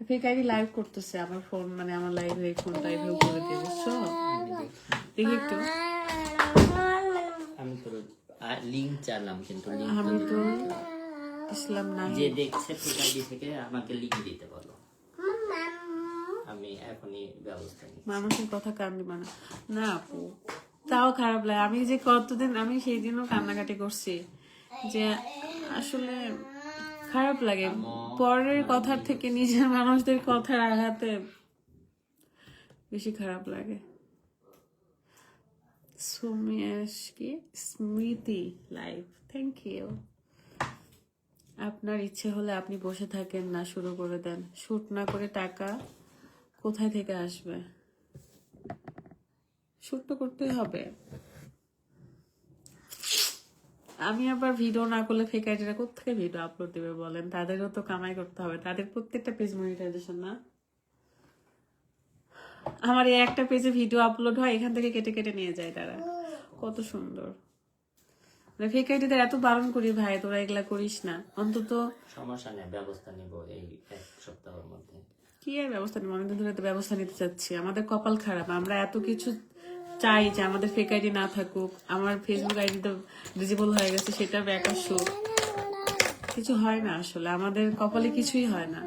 ফেক আইডি লাইভ করতেছে আমার ফোন, মানে আমার লাইভে ফোন লাইভেও করে দিয়ে, বুঝছো? দেখি একটু। আমি তো লিংক চাইলাম কিন্তু আমি তো ইসলাম না, যে দেখছে ফেক আইডি থেকে আমাকে লিংক দিতে বলো, আমি এখনই ব্যবস্থা নিই। মানুষের কথা কান দিবা না। না আপু, তাও খারাপ লাগে। আমি যে কতদিন, আমি সেই দিনও কান্নাকাটি করছি যে আসলে খারাপ লাগে পরের কথার থেকে নিজের মানুষদের কথার আঘাতে বেশি খারাপ লাগে। সুমেশ কি স্মৃতি লাইভ, থ্যাংক ইউ। আপনার ইচ্ছে হলে আপনি বসে থাকেন না, শুরু করে দেন। শুট না করে টাকা কোথায় থেকে আসবে? শুট তো করতেই হবে। আমি আবার ভিডিও না করলে ফেক আইডিরা কোথেকে ভিডিও আপলোড দেবে বলেন? তাদেরও তো কামাই করতে হবে, তাদের প্রত্যেকটা পেজ মনিটাইজেশন না। আমার এই একটা পেজে ভিডিও আপলোড হয়, এখান থেকে কেটে কেটে নিয়ে যায় তারা। কত সুন্দর। মানে ফেক আইডিদের এত বারণ করি, ভাই তোরা এগুলা করিস না অন্তত। সমস্যা নেই, ব্যবস্থা নিব এই এক সপ্তাহের মধ্যে। কি আর ব্যবস্থা নেব? অনেকদিন ধরে তো ব্যবস্থা নিতে চাচ্ছি। আমাদের কপাল খারাপ, আমরা এত কিছু চাই যে আমাদের ফেক আইডি না থাকুক। আমার ফেসবুক আইডি তো ডিজেবল হয়ে গেছে, সেটা ব্যাক আসুক। কিছু হয় না আসলে, আমাদের কপালে কিছুই হয় না।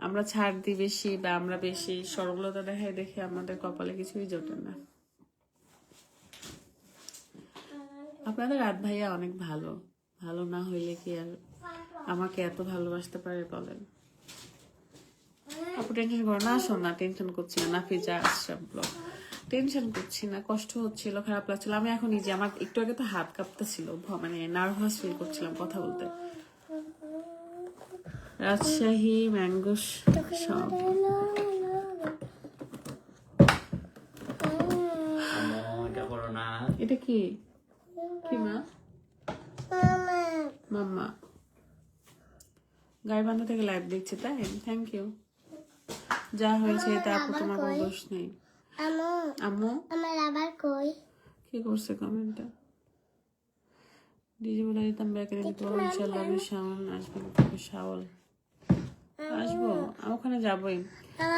আমরা ছাড় দিই বেশি, বা আমরা বেশি সরলতা দেখাই দেখে আমাদের কপালে কিছুই জোটে না। আপনাদের রাত ভাইয়া অনেক ভালো, ভালো না হইলে কি আর আমাকে এত ভালোবাসতে পারে বলেন? আপু টেনশন করো না, আসো না, টেনশন করছি না। নাফিজা আশরাফ ব্লগ, টেনশন করছি না, কষ্ট হচ্ছিল, খারাপ লাগছিল। আমি এখন নিজে, আমার একটু আগে তো হাত কাঁপতেছিল, মানে নার্ভাস ফিল করছিলাম কথা বলতে। রাজশাহী ম্যাঙ্গো সব এটা কি কি মা? মাম্মা গাইবান্ধা থেকে লাইভ দেখছি, তাই? Thank you. যা হয়েছে তা আপু তোমার কোনো দোষ নেই। আম্মু আমার আবার কই কি করছে কমেন্টটা? ডিজি বলে দিতাম ব্যাকে দিতে পারবো ইনশাআল্লাহ। আমি শাওন আসবো, শাওল আসবো, ওখানে যাবোই।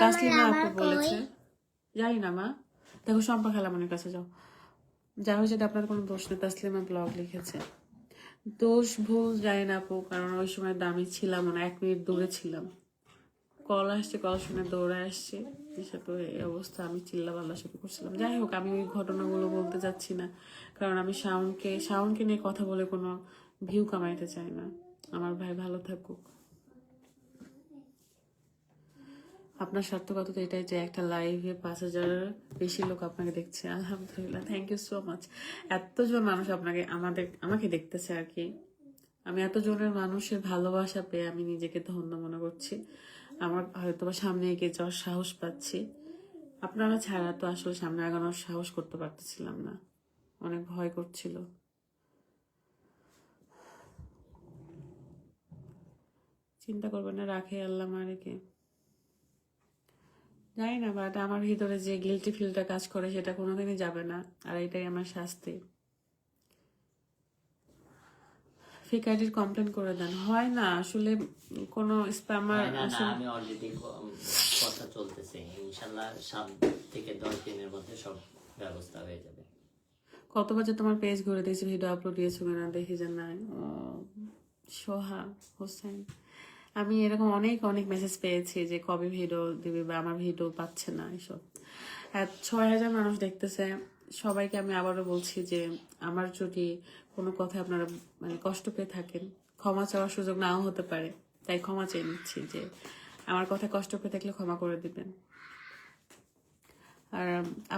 তাসলিমা আপু বলেছে, জানি না মা। দেখো শম্পা খালামনির কাছে যাও। যা হয়েছে আপনার কোনো দোষ নেই। তাসলিমা ব্লগ লিখেছে, দোষ ভুল জানি না আপু, কারণ ওই সময় দামি ছিলাম না, 1 মিনিট দূরে ছিলাম। কল আসছে, কল শুনে দৌড়ে আসছে, এসে তো এই অবস্থা। আমি চিল্লাপাল্লা শুরু করছিলাম। যাই হোক, আমি ওই ঘটনাগুলো বলতে চাচ্ছি না, কারণ আমি শাওনকে নিয়ে কথা বলে কোনো ভিউ কামাইতে চাই না। আমার ভাই ভালো থাকুক। আপনার সার্থকতা তো এটাই যে একটা লাইভে 5,000 বেশি লোক আপনাকে দেখছে, আলহামদুলিল্লাহ, থ্যাংক ইউ সো মাচ। এতজন মানুষ আমাকে দেখতেছে আর কি। আমি এতজনের মানুষের ভালোবাসা পেয়ে আমি নিজেকে ধন্য মনে করছি। আমার হয়তো বা সামনে এগিয়ে যাওয়ার সাহস পাচ্ছি। আপনারা ছাড়া তো আসলে সামনে আগানোর সাহস করতে পারতেছিলাম না, অনেক ভয় করছিল। চিন্তা করবেন না, রাখে আল্লাহ মারেকে। জানি না, বাট আমার ভিতরে যে গিলটি ফিলটা কাজ করে সেটা কোনোদিনই যাবে না, আর এটাই আমার শাস্তি। ফেক আইডির কমপ্লেন করে দেন। হয় না আসলে, কোনো স্প্যামার আসলে। আমি অলরেডি কথা চলতেছে, ইনশাআল্লাহ 7 থেকে 10 দিনের মধ্যে সব ব্যবস্থা হয়ে যাবে। কত বাজে তোমার পেজ ঘুরে দেখছি, ভিডিও আপলোড দিয়েছো কিনা দেখি যে নাই। সোহা হোসেন, আমি এরকম অনেক অনেক মেসেজ পেয়েছি যে কবে ভিডিও দিবে, বা আমার ভিডিও পাচ্ছে না, এসব। 6,000 মানুষ দেখতেছে। সবাইকে আমি আবারও বলছি যে আমার যদি কোনো কথা আপনারা মানে কষ্ট পেয়ে থাকেন, ক্ষমা চাওয়ার সুযোগ নাও হতে পারে, তাই ক্ষমা চেয়ে নিচ্ছি যে আমার কথা কষ্ট পেয়ে থাকলে ক্ষমা করে দিবেন। আর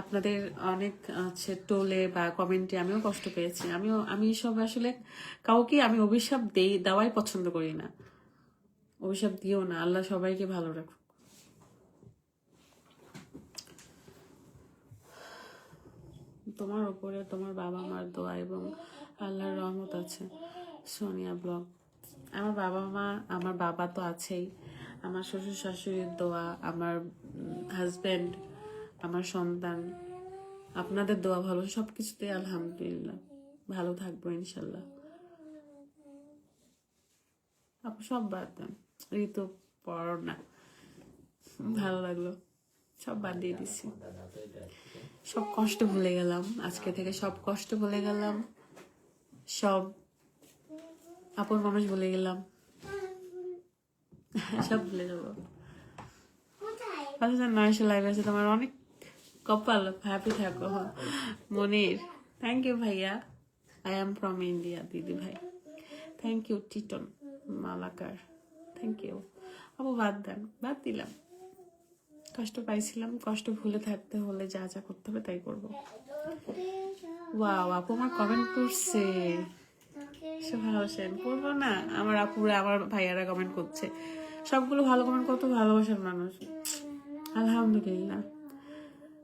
আপনাদের অনেক টোলে বা কমেন্টে আমিও কষ্ট পেয়েছি। আমি সব আসলে কাউকে আমি অভিশাপ দেওয়াই পছন্দ করি না। অভিশাপ দিও না, আল্লাহ সবাইকে ভালো রাখুক। তোমার উপরে তোমার বাবা মার দোয়া এবং আল্লাহর রহমত আছে। সোনিয়া ব্লগ, আমার বাবা তো আছেই, আমার শ্বশুর শাশুড়ির দোয়া, আমার হাজবেন্ড, আমার সন্তান, আপনাদের দোয়া, ভালো সবকিছুতে আলহামদুলিল্লাহ ভালো থাকবো ইনশাল্লাহ। আপু সব বাদ দেন, ঋতু পড়ো না। ভালো লাগলো, সব বাদ দিয়ে দিচ্ছি, দাদা তো এটা সব কষ্ট ভুলে গেলাম আজকে থেকে, সব কষ্ট ভুলে গেলাম, সব আপন মানুষ ভুলে গেলাম, সব ভুলে যাবো। 5,900 লাইভ আছে তোমার, অনেক কপাল, হ্যাপি থাকো। মনির, থ্যাংক ইউ ভাইয়া, আই এম ফ্রম ইন্ডিয়া দিদি ভাই, thank you Titon Malakar, thank you. আপু বাদ দেন, বাদ দিলাম, কষ্ট পাইছিলাম, কষ্ট ভুলে থাকতে হলে যা যা করতে হবে তাই করবো। ওয়াও, আপু আমার কমেন্ট করছে, সোহা হোসেন করবো না? আমার আপুরা, আমার ভাইয়ারা কমেন্ট করছে, সবগুলো ভালো কমেন্ট, কত ভালোবাসার মানুষ, আলহামদুলিল্লাহ।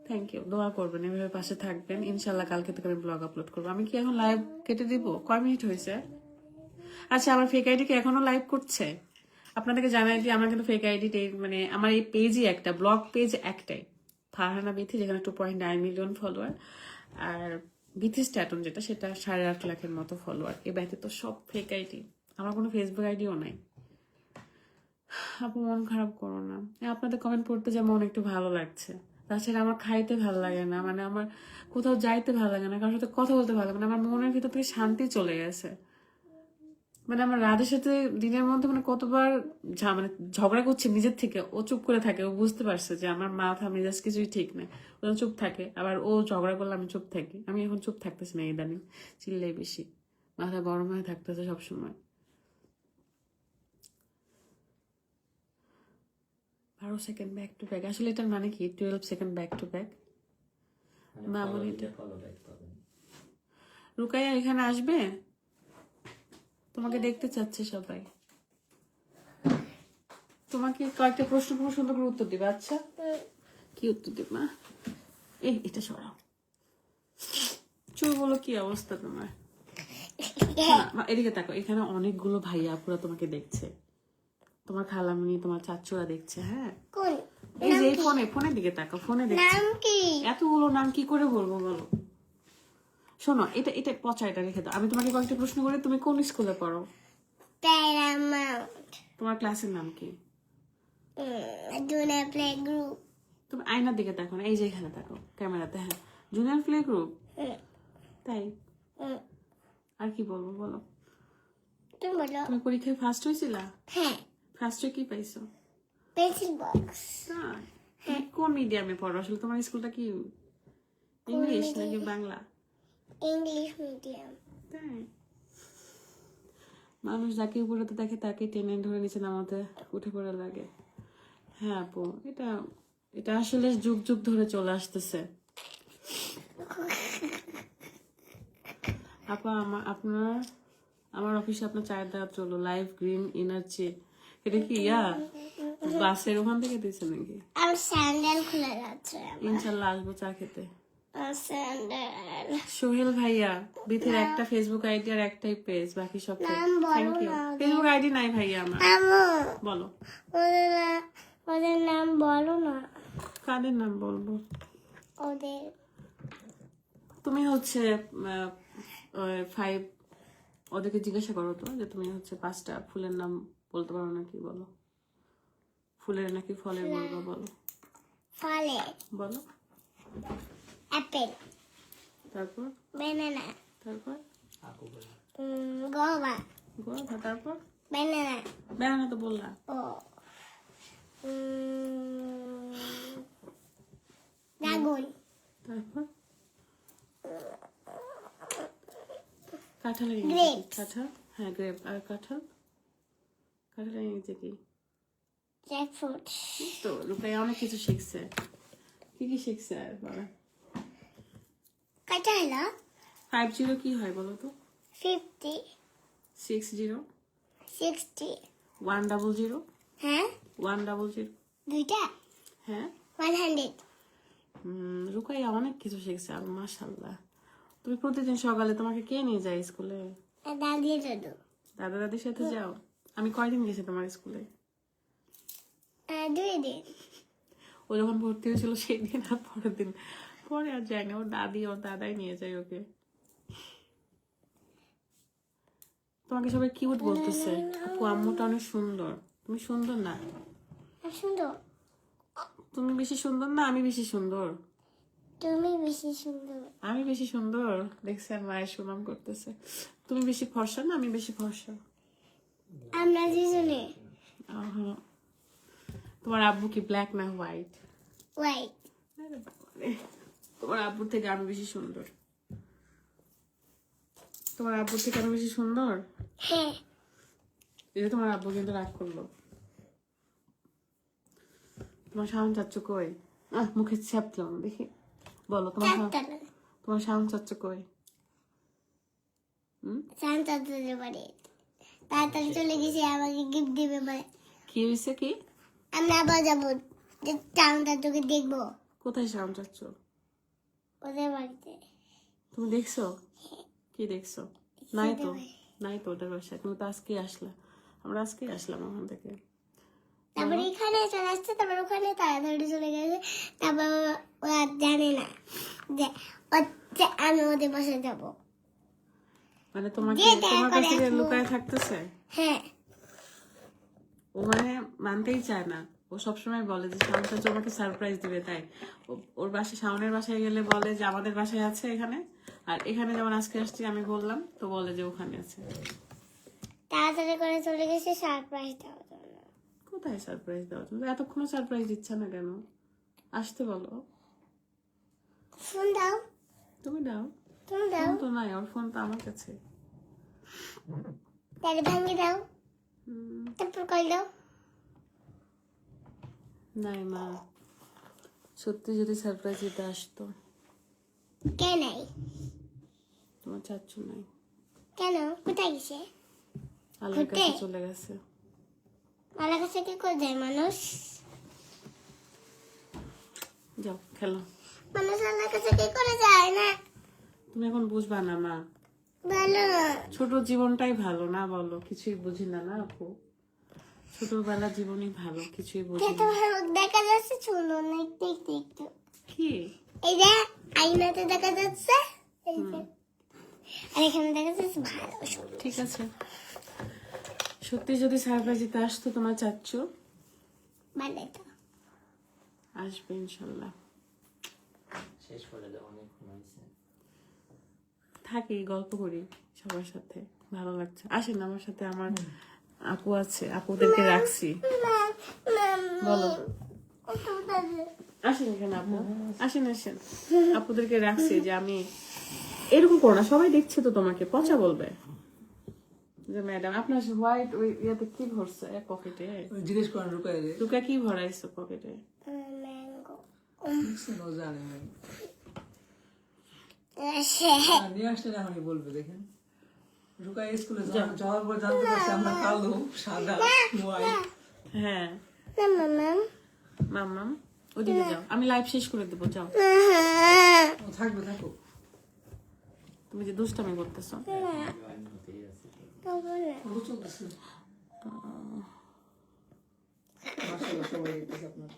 থ্যাংক ইউ, দোয়া করবেন, এভাবে পাশে থাকবেন, ইনশাল্লাহ কালকে থেকে আমি ব্লগ আপলোড করবো। আমি কি এখন লাইভ কেটে দিব? কয় মিনিট হয়েছে? আচ্ছা, আমার ফেক আইডি কি এখনো লাইভ করছে? আপনাদেরকে জানাই দিই, আমার কিন্তু ফেক আইডি, মানে আমার এই পেজই একটা, ব্লগ পেজ একটাই, ফারহানা বিথি, যেখানে 2.9 মিলিয়ন ফলোয়ার, আর বিথি স্ট্যাটন যেটা, সেটা 8.5 লাখের মতো ফলোয়ার। এ ব্যতীত সব ফেক আইডি, আমার কোনো ফেসবুক আইডিও নাই। আপু মন খারাপ করো না, আপনাদের কমেন্ট পড়তে যা মন একটু ভালো লাগছে, তাছাড়া আমার খাইতে ভালো লাগে না, মানে আমার কোথাও যাইতে ভালো লাগে না, কারোর সাথে কথা বলতে ভালো লাগে না, আমার মনের ভিতর থেকে শান্তি চলে গেছে। মানে আমার রাধের সাথে দিনের মধ্যে মানে কতবার মানে ঝগড়া করছে নিজের থেকে, ও চুপ করে থাকে, ও বুঝতে পারছে যে আমার মাথা মেজাজ কিছুই ঠিক নেই, ও চুপ থাকে, আবার ও ঝগড়া করলে আমি চুপ থাকি। আমি এখন চুপ থাকতেছি না ইদানিং, চিল্লাই বেশি, মাথা গরম হয়ে থাকতেছে সবসময়। 12 সেকেন্ড ব্যাক টু ব্যাক, আসলে এটার মানে কি? 12 second back to back. Mamuni, follow back পাবেন। রুকাইয়া এখানে আসবে, তোমাকে দেখতে চাচ্ছে সবাই, তোমাকে কয়েকটা প্রশ্ন খুব সুন্দর করে উত্তর দিবে। আচ্ছা, কি উত্তর দিবে মা? এটা সরাও, চুল বলো, কি অবস্থা তোমার? এদিকে তাকো, এখানে অনেকগুলো ভাইয়া আপুরা তোমাকে দেখছে, তোমার খালামণি, তোমার চাচুরা দেখছে। হ্যাঁ, এই যে ফোনের দিকে তাকাও, ফোনে দেখছে, এতগুলো নাম কি করে বলবো বলো? শোনো, এটা এটা পচা, এটা রেখে দাও। আমি তোমাকে কয়েকটা প্রশ্ন করি, তুমি কোন স্কুলে পড়ো? তোমার ক্লাসের নাম কি? Junior play group. তুমি আয়নার দিকে তাকো না, এই যে এখানে তাকো ক্যামেরাতে। হ্যাঁ, জুনিয়র প্লে গ্রুপ, তাই? আর কি বলবো বলো? তুমি বলো। তুমি পরীক্ষায় ফার্স্ট হয়েছিলা? হ্যাঁ, ফার্স্ট হয়ে কি পাইছো? Pencil box. তুমি কোন মিডিয়ামে পড়ো আসলে? তোমার স্কুলটা কি ইংলিশ নাকি বাংলা? English medium. তাই? মানুষ যাকে উপরে তো দেখে তাকে টেনে ধরে নিচে নামাতে উঠে পড়ে লাগে। হ্যাঁ আপু, এটা এটা আসলে যুগ যুগ ধরে চলে আসতেছে। আপা, আমার অফিসে আপনার চায়ের দাওয়াত চলো, লাইভ গ্রিন এনার্জি। এটা কি বাসের ওখান থেকে দিচ্ছে নাকি? আমার স্যান্ডেল খুলে যাচ্ছে। ইনশাল্লাহ আসবো চা খেতে। স্যান্ডেল। সোহেল ভাইয়া, বিথের একটা ফেসবুক আইডি আর একটাই পেজ, বাকি সব থ্যাংক ইউ। ফেসবুক আইডি নাই ভাইয়া আমার। বলো ওদের নাম বলো না। কাদের নাম বলবো? ওদের তুমি হচ্ছে 5, ওদেরকে জিজ্ঞাসা করো তো যে তুমি হচ্ছে 5টা ফুলের নাম বলতে পারো নাকি, বলো। ফুলের নাকি ফলের বলবো, বলো। ফলে বলো। অ্যাপেল, তারপর ব্যানানা, তারপর গোভা, গোয়া, তারপর ব্যানানা। ব্যানানা তো বললা। ও ড্রাগন। তারপর কাঁঠালের Grapes. ইংরেজি কাঁঠাল। হ্যাঁ, গ্রেপ। আর কাঁঠালের ইংরেজি কি? জ্যাকফ্রুট। তো রূপাই অনেক কিছু শিখছে। কি কি শিখছে আর বলো? কয়টা হলো? 50 কি হয় বলো তো? 50, 60, 60। 100, হ্যাঁ, 100। দুইটা। হ্যাঁ, 100। রুকাইয়া অনেক কিছু শিখছে আর মাশাআল্লাহ। তুমি প্রতিদিন সকালে তোমাকে কে নিয়ে যায় স্কুলে? দাদি দাদু। দাদা দাদির সাথে যাও? আমি কয়দিন গেছি তোমার স্কুলে? 2 দিন। ও যখন ভর্তি হয়েছিল সেই দিন আর পরের দিন, পরে আর যায়নি। ওর দাদাই নিয়ে যায় ওকে। তোমাকে সবাই কিউট বলতেছে। আপু আম্মুটা অনেক সুন্দর, তুমি সুন্দর না, আর সুন্দর, তুমি বেশি সুন্দর না আমি বেশি সুন্দর? তুমি বেশি সুন্দর। আমি বেশি সুন্দর? দেখছেন মায়ের সুনাম করতেছে। তুমি বেশি ফর্সা না আমি বেশি ফর্সা? আমরা দুজনে আহা। তোমার আব্বু কি ব্ল্যাক না হোয়াইট? হোয়াইট। তোমার আব্বুর থেকে আমি বেশি সুন্দর? তোমার আব্বুর থেকে আমি বেশি সুন্দর? হ্যাঁ, এই যে তোমার আব্বু কিন্তু রাগ করলো। তোমার শাওন চাচ্চু কই? মুখে ছাপলাম দেখি, বলো তোমার চারটা না, তোমার শাওন চাচ্চু কই? শান্ত হতে পারে। তাড়াতাড়ি চলে গেছে, আমাকে গিফট দিবে বলে। কি হয়েছে কি? আমরা আবার যাবো, যে চাঁদটা তোকে দেখবো কোথায় শাওন চাচ্চু? ওদের বাড়িতে। তুমি দেখছো? কি দেখছো? নাই তো, নাই তো ওদের বাসায়। তুমি তো আজকে আসলা, আমরা আজকে আসলাম ওখান থেকে। তারপরে এখানে চলে আসছে, তারপর ওখানে তাড়াতাড়ি চলে গেছে। তারপর ওরা জানে না যে আমি ওদের বাসায় যাবো। মানে তোমাকে যে দেখা তোমার কাছে করে আসবো। লুকায় থাকতেছে? হ্যাঁ, ও মানে মানতেই চায় না। ও সবসময় বলে যে শাওন চাচু আমাকে সারপ্রাইজ দিবে, তাই ওর বাসায়, শাওনের বাসায় গেলে বলে যে আমাদের বাসায় আছে এখানে, আর এখানে যেমন আজকে আসছি আমি বললাম তো বলে যে ওখানে আছে। তাড়াতাড়ি করে চলে গেছে সারপ্রাইজ দেওয়ার জন্য। কোথায় সারপ্রাইজ দেওয়া? তুমি এতক্ষণ সারপ্রাইজ দিচ্ছ না কেন? আসতে বলো। ফোন দাও, তুমি দাও। তুমি দাও, ফোন তো নাই, ওর ফোন তো আমার কাছে। তাহলে ভাঙে দাও, হুম, তারপর কল দাও। নাই মা, সত্যি যদি সারপ্রাইজ দিতে আসতো। কে নাই? তোমার চাচ্ছু নাই, কেন? কোথায় গেছে? আল্লাহর কাছে ঘুরতে? চলে গেছে। আমার কাছে কি করে যায় মানুষ? যাও খেলো। মানুষ আল্লাহর কাছে কি করে যায় না? তুমি এখন বুঝবা না মা, ভালো না। ছোট জীবনটাই ভালো না, বলো? কিছুই বুঝি না না আপু, ছোটবেলা জীবনই ভালো, কিছুই বুঝি খেতে না। ভালো দেখা যাচ্ছে, শুনো না একটু একটু একটু। কি? এই যে আইনাতে দেখা যাচ্ছে, এই যে। আর এখানে দেখা যাচ্ছে ভালো সুন্দর। ঠিক আছে, সত্যি যদি সারপ্রাইজ দিতে আসতো তোমার চাচ্ছু, ভালো তো। আসবে ইনশাল্লাহ। শেষ করে দেওয়া অনেকক্ষণ হয়েছে। থাকি, গল্প করি সবার সাথে, ভালো লাগছে। আসেন আমার সাথে, আমার আপু আছে, আপুদেরকে রাখছি। বলো, আসেন এখানে আপু, আসেন আসেন। আপুদেরকে রাখছি যে আমি, এরকম করো না, সবাই দেখছে তো তোমাকে, পচা বলবে যে ম্যাডাম আপনার হোয়াইট ওই ইয়াতে কি ভরছে পকেটে? জিজ্ঞেস করেন রুকাই রে দুকা কি ভরাইছো পকেটে? ম্যাঙ্গো। ও জানে না। সে নিয়ে আসলে না আমি বলবে দেখেন রুকাই স্কুলে যাওয়ার পর জানতে পারছি আমরা কালো সাদা হোয়াইট। হ্যাঁ মাম মাম্মাম, ওদিকে যাও, আমি লাইভ শেষ করে দেবো, যাও। ও থাকবে থাকুক। তুমি যে দুষ্টামি করতেছো। হতেই আছে। ও চলতেছে মাশাআল্লাহ সবাই দেখতেছে আপনার।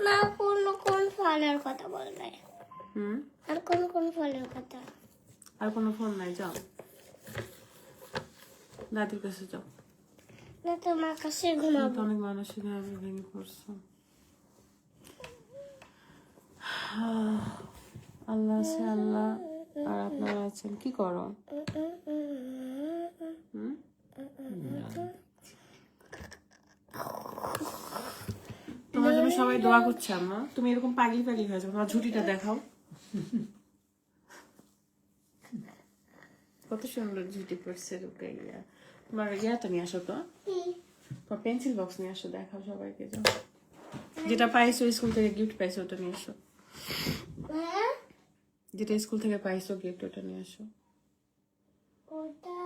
মা কোন কোন ফলের কথা বলবে? হুম, আর কোন কোন ফলের কথা? আর কোনো ফোন নাই, যাও দাদির কাছে যাও। না তোমার কাছে তুমি ঘুমাবো। তো অনেক মানসিক ভাবে ভেঙে পড়ছো। আল্লাহ আছে, আল্লাহ আর আপনারা আছেন। কি করো? হুম? তোমার জন্য সবাই দোয়া করছে আম্মা। তুমি এরকম পাগলি পাগলি হয়েছো, তোমার ঝুটিটা দেখাও। কত সুন্দর ঝুটি পড়ছে রুকাইয়া। তোমার ইয়াটা নিয়ে আসো তো, তোমার পেন্সিল বক্স নিয়ে আসো, দেখাও সবাইকে। যাও, যেটা পাইছো স্কুল থেকে গিফট পাইছো ওটা নিয়ে আসো, যেটা স্কুল থেকে পাইছো গিফট ওটা নিয়ে আসো। ওটা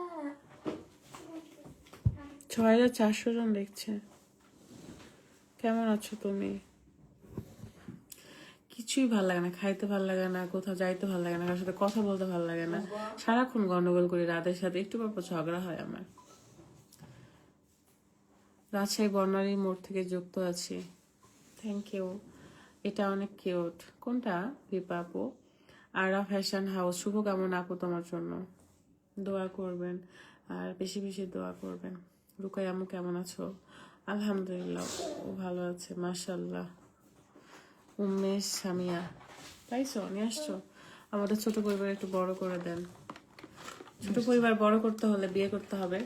6400 জন দেখছে। কেমন আছো তুমি? কিছুই ভাল লাগে না, খাইতে ভাল লাগে না, কোথাও যাইতে ভাল লাগে না, কারোর সাথে কথা বলতে ভাল লাগে না, সারাক্ষণ গন্ডগোল করি রাতের সাথে, একটু পর পর ঝগড়া হয় আমার। রাজশাহী বর্ণালী মোড় থেকে যুক্ত আছি, থ্যাংক ইউ। এটা অনেক কিউট। কোনটা? দীপা আপু। আরা ফ্যাশন হাউস, শুভকামনা আপু তোমার জন্য, দোয়া করবেন আর বেশি বেশি দোয়া করবেন। রুকাই আম্মু কেমন আছো? আলহামদুলিল্লাহ, ও ভালো আছে মাশাআল্লাহ। উমেশ সামিয়া, পাইছো? নিয়ে আসছো? আমাদের ছোট পরিবার একটু বড় করে দেন। ছোট পরিবার বড় করতে হলে বিয়ে করতে হবে।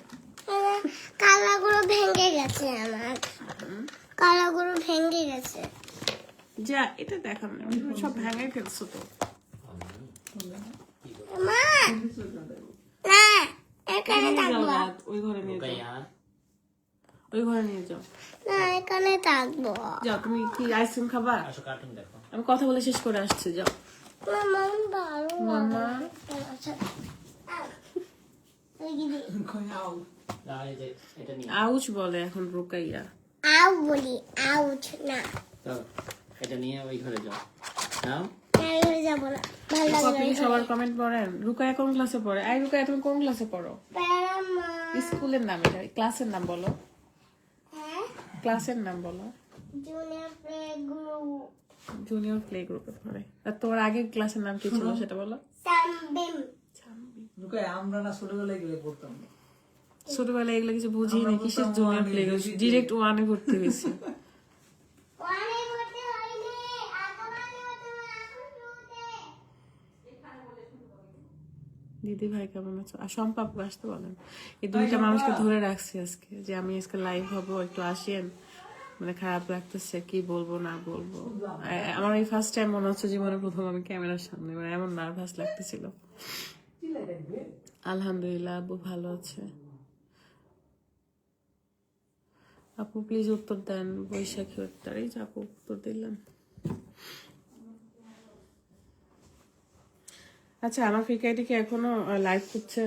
কালাগুলো ভেঙে গেছে আমার, কালাগুলো ভেঙে গেছে। যা, এটা দেখান না, সব ভেঙে ফেলছো তো। মা না, এখানে নিয়ে যাও থাকবো রাত, ওই ঘরে নিয়ে যাও, রুকাইয়া ওই ঘরে নিয়ে যাও। না, এখানে থাকবো। যাও, তুমি কি আইসক্রিম খাবা? আসো কার্টুন দেখো। আমি কথা বলে শেষ করে আসছি, যাও। মামা ভালো মামা আচ্ছা ওই দিদি কই আও না, এই যে এটা নিয়ে আউচ বলে এখন রুকাইয়া। আউ বলি, আউচ না, তো এটা নিয়ে ওই ঘরে যাও। নাও আমি যাবো না, ভালো লাগে আপনি সবার কমেন্ট পড়েন। রুকাইয়া কোন ক্লাসে পড়ে? আই রুকাইয়া, তুমি কোন ক্লাসে পড়ো? প্যারামা। স্কুলের নাম এটা, ক্লাসের নাম বলো, হ্যাঁ, ক্লাসের নাম বলো। Junior play group junior play গ্রুপে পড়ে। আর তোমার আগের ক্লাসের নাম কি ছিল সেটা বলো। সামবিম। রুকাই আমরা না ছোটবেলায় গেলে পড়তাম না। ছোটবেলায় এগুলো কিছু বুঝিনি, কিসের জুনিয়র প্লে গ্রুপ, ডিরেক্ট ওয়ানে ভর্তি হয়েছে। ওয়ানে ভর্তি হইনি, আগমানে হতে এখন শুতে। দিদি ভাই কেমন আছো? আর সম্পাপু আসতে বলেন। এই দুইটা মানুষকে ধরে রাখছি আজকে, যে আমি আজকে লাইভ হবো, একটু আসেন। মানে খারাপ লাগতেছে, কি বলবো না বলবো। আমার এই ফার্স্ট টাইম মনে হচ্ছে জীবনে প্রথম আমি ক্যামেরার সামনে, মানে এমন নার্ভাস লাগতেছিল। আলহামদুলিল্লাহ, আব্বু ভালো আছে। আপু প্লিজ উত্তর দেন, বৈশাখী হত্যার। এই যে আপু উত্তর দিলাম। আচ্ছা, আমার ফিকাইটি কি এখনো লাইভ করছে?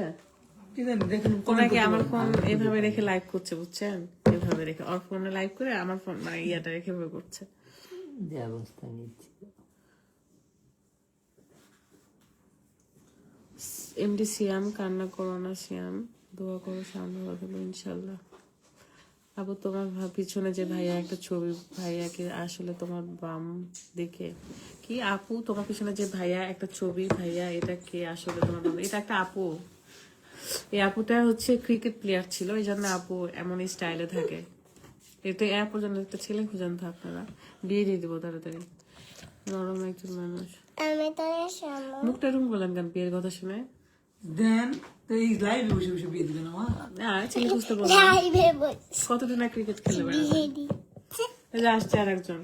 কি জানি দেখেন ওনাকে আমার ফোন এভাবে রেখে লাইভ করছে, বুঝছেন? এভাবে রেখে ওর ফোনে লাইভ করে আমার ফোন মানে ইয়াটা রেখে এভাবে করছে। ব্যবস্থা নিচ্ছি। এমডি সিয়াম, কান্না করো না সিয়াম, দোয়া করো সামনে হবে ইনশাল্লাহ। আবু তোমার পিছনে যে ভাইয়া একটা ছবি, ভাইয়াকে আসলে তোমার বাম দিকে কি? আপু তোমার পিছনে যে ভাইয়া একটা ছবি, ভাইয়া এটা কে আসলে তোমার বাম? এটা একটা আপু। এই আপুটা হচ্ছে ক্রিকেট প্লেয়ার ছিল, এই জন্য আপু এমন স্টাইলে থাকে। এটা এ আপুর জন্য একটা ছেলে খুঁজান তো আপনারা, বিয়ে দিয়ে দিবো তাড়াতাড়ি। নরম একজন মানুষ। আমি তো এসেছি। মুখটা এরকম বললেন কেন বিয়ের কথা শুনে? দেন তো এই লাইভে বসে বসে বিয়ে দিবেন আমার। হ্যাঁ, ছেলে খুঁজতে বললাম। লাইভে বসে কতদিন আর ক্রিকেট খেলে বেড়াবে? বিয়ে দিচ্ছে। এই যে আসছে আর একজন।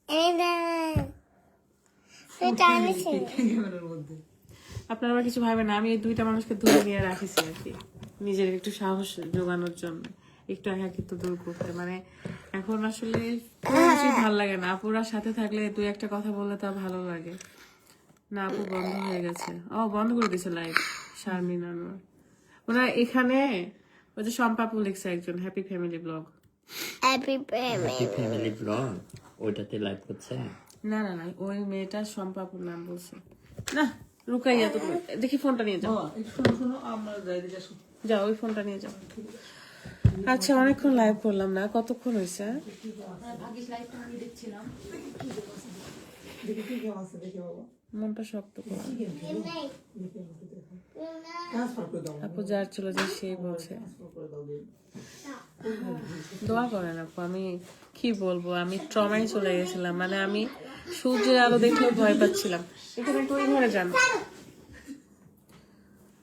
এই দেখ, তুই টানিস। ক্যামেরার মধ্যে আপনারা আবার কিছু ভাবেন না, আমি এই দুইটা মানুষকে ধরে নিয়ে রাখিছি আর কি, নিজের একটু সাহস জোগানোর জন্য, একটু একাকিত্ব দূর করতে। মানে এখন আসলে কোনো কিছুই ভালো লাগে না, আপুরা সাথে থাকলে দুই একটা কথা বললে তা ভালো লাগে না। আপু বন্ধ হয়ে গেছে, ও বন্ধ করে দিয়েছে লাইভ। শারমিন আনোয়ার, ওরা এখানে ওই যে সম্পাপু লিখছে একজন, হ্যাপি ফ্যামিলি ব্লগ। হ্যাপি প্রেমে হ্যাপি ফ্যামিলি ব্লগ ওইটাতে লাইভ করছে। না না না, ওই মেয়েটা সম্পাপুর নাম বলছে না। রুকাইয়া, তো দেখি ফোনটা নিয়ে যাও, বাবা একটু শোনো শোনো, আমরা যাই দিকে আসো। যাও ওই ফোনটা নিয়ে যাও। আচ্ছা, অনেকক্ষণ লাইভ করলাম না, কতক্ষণ হয়েছে? দেখি কি কেমন আছে দেখি বাবা। মনটা শক্ত করো। ট্রান্সফার করে দাও, আপু যার চলে যায় সেই বলছে ট্রান্সফার করে দাও দিন। দোয়া করেন আপু। আমি কি বলবো, আমি ট্রমায় চলে গেছিলাম, মানে আমি সূর্যের আলো দেখলেও ভয় পাচ্ছিলাম। এখানে একটু ওই ঘরে যান,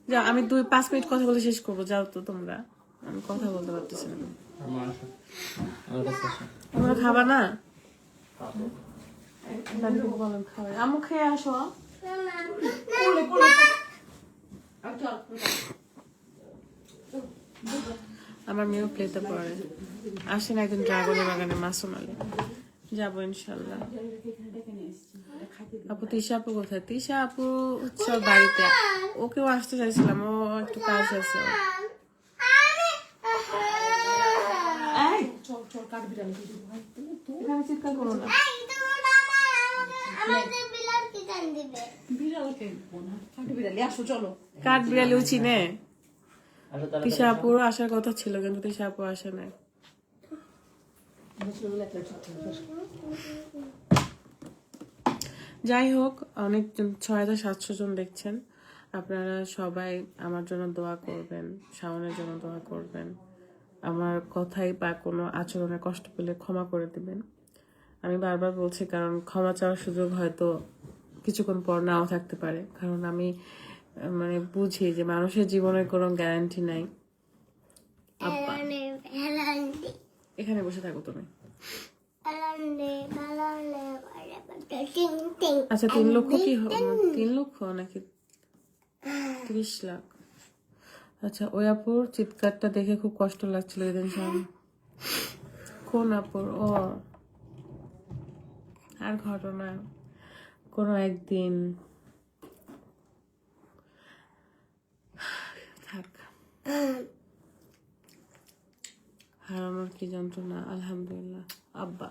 যাও, আমি 2-5 মিনিট কথা বলে শেষ করবো, যাও তো তোমরা, আমি কথা বলতে পারতেছি না। তোমরা খাবা না? দাদিকে বলেন খাওয়াই। আম্মু খেয়ে আসো। আমার মেয়েও প্লেতে পড়ে। আসেন একদিন ড্রাগনের বাগানে, মাসুম আলী, যাবো ইনশাল্লাহ। আপু তিশা আপু কোথায়? তিশা আপু হচ্ছে ওর বাড়িতে, ওকেও আসতে চাইছিলাম, ও একটু কাজ আছে। এখানে চিৎকার করো না। কাঠ বিড়ালিও চিনে। তিশা আপুর আসার কথা ছিল, কিন্তু তিশা আপু আসে নাই। যাই হোক, অনেকজন 6700 জন দেখছেন। আপনারা সবাই আমার জন্য দোয়া করবেন, শাওনের জন্য দোয়া করবেন। আমার কথাই বা কোনো আচরণে কষ্ট পেলে ক্ষমা করে দিবেন। আমি বারবার বলছি, কারণ ক্ষমা চাওয়ার সুযোগ হয়তো কিছুক্ষণ পর নাও থাকতে পারে, কারণ আমি মানে বুঝি যে মানুষের জীবনের কোনো গ্যারান্টি নাই। এখানে বসে থাকো তুমি। আচ্ছা 3 লক্ষ কি 3 লক্ষ নাকি 30 লাখ? আচ্ছা ওই আপুর চিৎকারটা দেখে খুব কষ্ট লাগছিল এদিন সামনে। কোন আপুর? ও আর ঘটনা কোনো একদিন থাক, হারানোর কি যন্ত্রণা। আলহামদুলিল্লাহ আব্বা।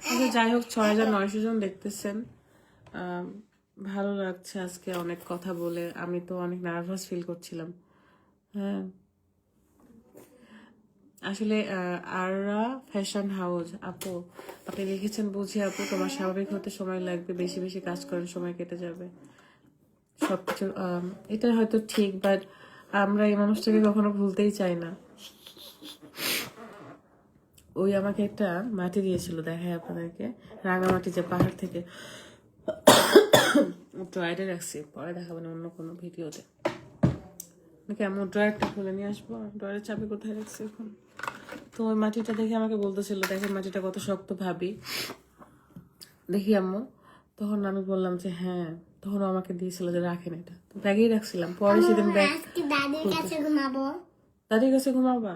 আচ্ছা যাই হোক, 6900 জন দেখতেছেন, ভালো লাগছে আজকে অনেক কথা বলে। আমি তো অনেক নার্ভাস ফিল করছিলাম। হ্যাঁ আসলে আররা ফ্যাশন হাউস আপু, আপনি লিখেছেন বুঝি আপু, তোমার স্বাভাবিক হতে সময় লাগবে, বেশি বেশি কাজ করেন, সময় কেটে যাবে সবকিছু। এটা হয়তো ঠিক, বাট আমরা এই মানুষটাকে কখনো ভুলতেই চাই না। ওই আমাকে একটা মাটি দিয়েছিল, দেখায় আপনাদেরকে, রাঙামাটি, যে পাহাড় থেকে ড্রয়ারে রাখছি, পরে দেখাবেন অন্য কোনো ভিডিওতে। কেমন ড্রয়ারটা খুলে নিয়ে আসবো, ড্রয়ারের চাবি কোথায় রাখছি এখন। তো ওই মাটিটা দেখে আমাকে বলতেছিল, দেখেন মাটিটা কত শক্ত ভাবি, দেখি আম্মু। তখন আমি বললাম যে হ্যাঁ, তখন আমাকে দিয়েছিল যে রাখেন এটা, তো ব্যাগেই রাখছিলাম। পরে সেদিন ব্যাগ দাদির কাছে ঘুমাবো। দাদির কাছে ঘুমাবা?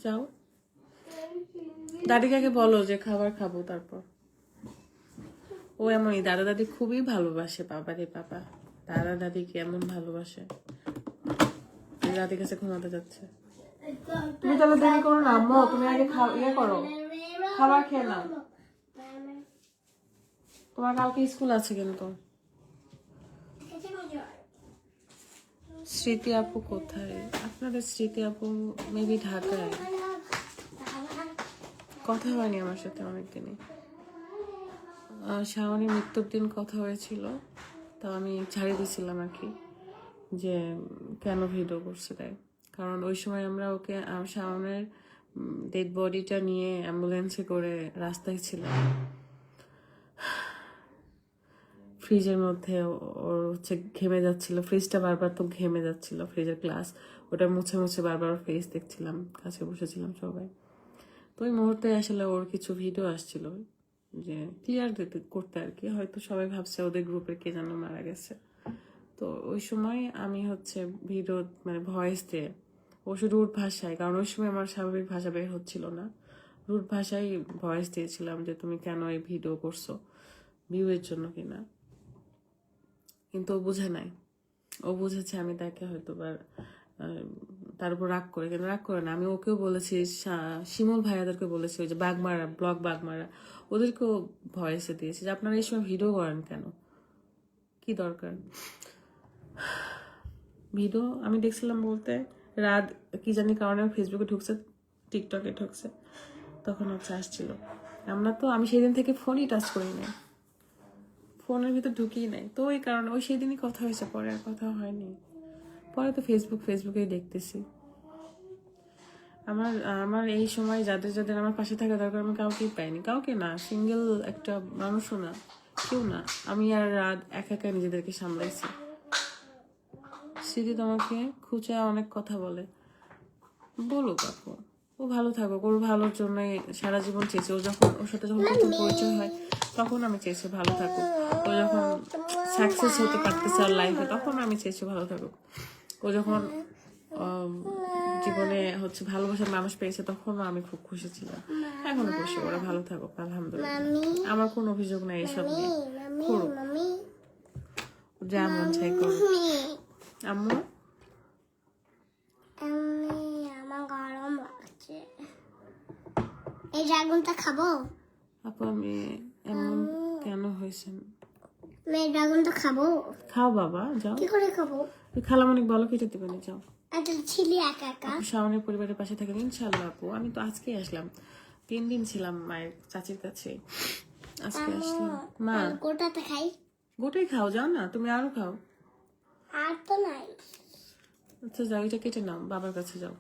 যাও, দাদিকে আগে বলো যে খাবার খাবো, তারপর। ও এমনই, দাদা দাদি খুবই ভালোবাসে, বাবা রে বাবা, দাদা দাদি কেমন ভালোবাসে। দাদির কাছে ঘুমাতে যাচ্ছে। তুমি তাহলে দেরি করো না আম্মু, তুমি আগে ইয়ে করো, খাবার খেয়ে নাও। তোমার কালকে স্কুল আছে কিন্তু। স্মৃতি আপু কোথায়? আপনাদের স্মৃতি আপু মেবি ঢাকায়। কথা হয়নি আমার সাথে অনেকদিনই। শাওনের মৃত্যুর দিন কথা হয়েছিল, তো আমি ছাড়িয়ে দিয়েছিলাম আর কি, যে কেন ভিডিও করছে তাই। কারণ ওই সময় আমরা ওকে, শাওনের ডেড বডিটা নিয়ে অ্যাম্বুলেন্সে করে রাস্তায় ছিলাম, ফ্রিজের মধ্যে। ওর হচ্ছে ঘেমে যাচ্ছিল, ফ্রিজটা বারবার তো ঘেমে যাচ্ছিল, ফ্রিজের গ্লাস, ওটা মুছে মুছে বারবার ফেস দেখছিলাম, কাছে বসেছিলাম সবাই। তো ওই মুহূর্তে আসলে ওর কিছু ভিডিও আসছিল, যে ক্লিয়ার করতে আর কি, হয়তো সবাই ভাবছে ওদের গ্রুপের কে যেন মারা গেছে। তো ওই সময় আমি হচ্ছে ভিডিও মানে ভয়েস দিয়ে, অবশ্য রুট ভাষায়, কারণ ওই সময় আমার স্বাভাবিক ভাষা বের হচ্ছিল না, রুট ভাষায় ভয়েস দিয়েছিলাম যে তুমি কেন এই ভিডিও করছো, ভিউয়ের জন্য কিনা। কিন্তু ও বুঝে নাই, ও বুঝেছে আমি তাকে হয়তো তার উপর রাগ করে, কিন্তু রাগ করে না। আমি ওকেও বলেছি, শিমুল ভাইয়াদেরকে বলেছি, ওই যে বাগমারা ব্লগ বাগমারা, ওদেরকেও ভয়েসে দিয়েছি যে আপনারা এই সময় ভিডিও করেন কেন, কি দরকার ভিডিও। আমি দেখছিলাম বলতে, রাত কি জানি কারণে ফেসবুকে ঢুকছে, টিকটকে ঢুকছে, তখন হচ্ছে আসছিল। আমি সেদিন থেকে ফোনই টাচ করি নাই, ফোনের ভিতর ঢুকিয়ে নাই, তো ওই কারণে ওই সেদিনই কথা হয়েছে, পরে আর কথা হয়নি। পরে তো ফেসবুকেই দেখতেছি। আমার এই সময় যাদের যাদের আমার পাশে থাকা দরকার, আমি কাউকেই পাইনি, কাউকে না, সিঙ্গেল একটা মানুষও না, কেউ না। আমি আর রাত একা একা নিজেদেরকে সামলাইছি। স্মৃতি তোমাকে খুঁজে অনেক কথা বলে, বলো কাকু, ও ভালো থাকুক, ওর ভালোর জন্যই সারা জীবন চেয়েছে। ওর সাথে যখন প্রথম পরিচয় হয়, তখন আমি চেয়েছি ভালো থাকুক। ও যখন সাকসেস হতে পারতেছে আর লাইফে, তখন আমি চেয়েছি ভালো থাকুক। ও যখন জীবনে হচ্ছে ভালোবাসার মানুষ পেয়েছে, তখনও আমি খুব খুশি ছিলাম, এখনো খুশি। ওরা ভালো থাকুক, আলহামদুলিল্লাহ, আমার কোনো অভিযোগ নাই এসব নিয়ে। করুক, যা মন চাই করুক। আম্মু আমার গরম লাগছে, এই ড্রাগনটা খাবো? আপু আমি এমন কেন হয়েছেন? এই ড্রাগনটা খাবো? খাও বাবা, যাও। কি করে খাবো? খালামণিক বলো কেটে দেবে না, যাও। ছিলি একা একা। শাওনের পরিবারের পাশে থাকেন ইনশাল্লাহ আপু। আমি তো আজকেই আসলাম, 3 দিন ছিলাম মায়ের চাচির কাছে, আজকে আসলাম। মা কোটাতে খাই? গোটাই খাও, যাও না, তুমি আরো খাও। আর তো নাই। আচ্ছা যাও, এটা কেটে নাও, বাবার কাছে যাও।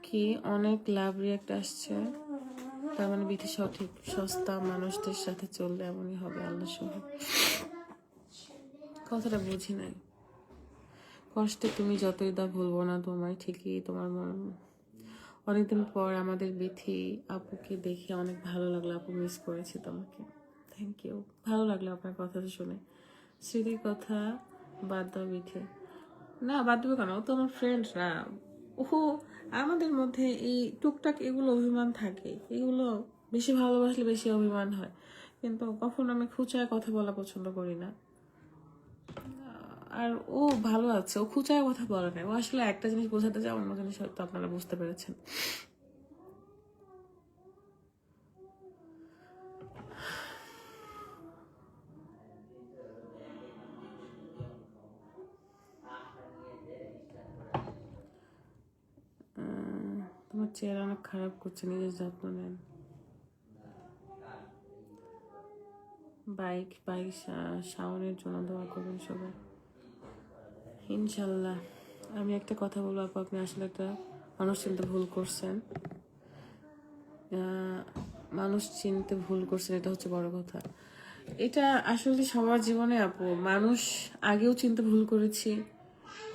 কি অনেক লাভ রিয়াক্ট আসছে, তার মানে বিধি সঠিক। সস্তা মানুষদের সাথে চললে এমনই হবে, আল্লাহ সহ। কথাটা বুঝি নাই। কষ্টে তুমি যতই দাও ভুলবো না তোমায়, ঠিকই তোমার মন। অনেকদিন পর আমাদের বিথি আপুকে দেখে অনেক ভালো লাগলো আপু, মিস করেছি তোমাকে। থ্যাংক ইউ, ভালো লাগলো আপনার কথাটা শুনে। স্মৃতির কথা বাদ দাও বিথি। না বাদ দেবো কেন, ও তো আমার ফ্রেন্ড না। ও আমাদের মধ্যে এই টুকটাক এগুলো অভিমান থাকে, এগুলো বেশি ভালোবাসলে বেশি অভিমান হয়, কিন্তু কখনো আমি খুঁচায় কথা বলা পছন্দ করি না। আর ও ভালো আছে, ও খুঁচায় কথা বলে না, ও আসলে একটা জিনিস বোঝাতে চায়, অন্য জিনিস হয়তো আপনারা বুঝতে পেরেছেন। তোমার চেহারা অনেক খারাপ করছে, নিজের যত্ন নেন। বাইক শাওনের জন্য দোয়া করবেন সবাই ইনশাল্লাহ। আমি একটা কথা বলবো আপু, আপনি আসলে একটা মানুষ চিনতে ভুল করছেন। মানুষ চিনতে ভুল করছেন, এটা হচ্ছে বড় কথা। এটা আসলে সবার জীবনে আপু, মানুষ আগেও চিনতে ভুল করেছি,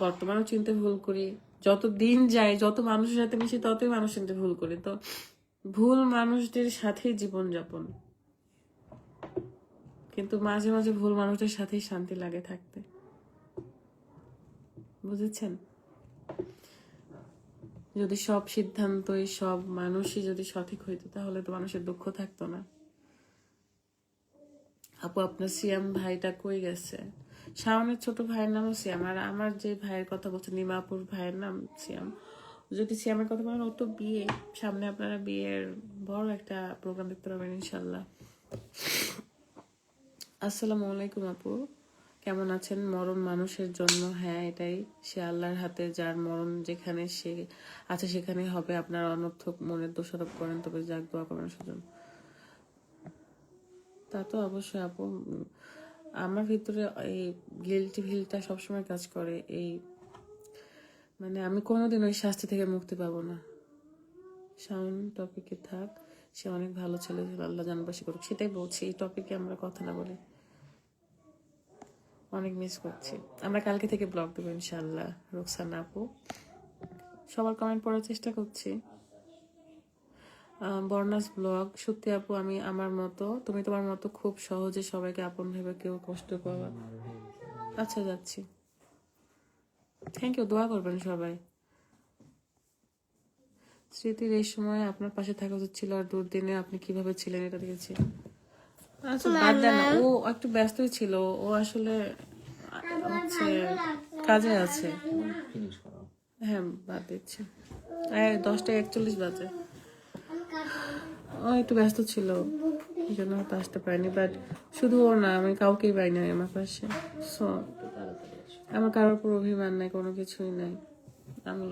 বর্তমানেও চিনতে ভুল করি। যত দিন যায়, যত মানুষের সাথে মিশি, ততই মানুষ চিনতে ভুল করি। তো ভুল মানুষদের সাথেই জীবনযাপন, কিন্তু মাঝে মাঝে ভুল মানুষদের সাথেই শান্তি লাগে থাকতে, বুঝেছেন? যদি সব সিদ্ধান্তই সব মানুষই যদি সঠিক হইতো, তাহলে তো মানুষের দুঃখ থাকতো না। আপু আপনার সিয়াম ভাইটা কই গেছে? শাওনের ছোট ভাইয়ের নামও সিয়াম, আর আমার যে ভাইয়ের কথা বলছে নিমাপুর ভাইয়ের নাম সিয়াম। যদি সিয়ামের কথা বলেন, ওর তো বিয়ে সামনে, আপনারা বিয়ের বড় একটা প্রোগ্রাম দেখতে পাবেন ইনশাল্লাহ। আসসালামু আলাইকুম আপু, কেমন আছেন? মরণ মানুষের জন্য, হ্যাঁ এটাই, সে আল্লাহর হাতে, যার মরণ যেখানে সে আছে সেখানেই হবে। আপনার অনর্থক মনের দোষারোপ করেন, তবে যাক দোয়া করবেন সুজন। তা তো অবশ্যই আপু, আমার ভিতরে এই গিল্টি ফিলটা সবসময় কাজ করে। এই মানে আমি কোনোদিন ওই শাস্তি থেকে মুক্তি পাবো না। শাওন টপিকে থাক, সে অনেক ভালো ছেলে ছিল, আল্লাহ জানবাসী করুক। সেটাই বলছি, এই টপিকে আমরা কথা না বলি, অনেক মিস করছি। আমরা কালকে থেকে ব্লগ দেবো ইনশাল্লাহ। রোকসানা আপু, সবার কমেন্ট পড়ার চেষ্টা করছি। বর্ণাস ব্লগ, সত্যি আপু আমি আমার মতো, তুমি তোমার মতো খুব সহজে সবাইকে আপন ভেবে কেউ কষ্ট পাওয়া। আচ্ছা যাচ্ছি, থ্যাংক ইউ, দোয়া করবেন সবাই। স্মৃতির এই সময় আপনার পাশে থাকা উচিত ছিল, আর দুর্দিনে আপনি কিভাবে ছিলেন এটা দেখেছি। আচ্ছা বাদ দেন না, ও একটু ব্যস্তই ছিল, ও আসলে হচ্ছে কাজে আছে। হ্যাঁ বাদ দিচ্ছি, 10:41 বাজে। ও একটু ব্যস্ত ছিল, এই জন্য হয়তো আসতে পারিনি। বাট শুধু ও না, আমি কাউকেই পাইনি আমার পাশে। সো আমার কারোর উপর অভিমান নাই, কোনো কিছুই নাই। আমি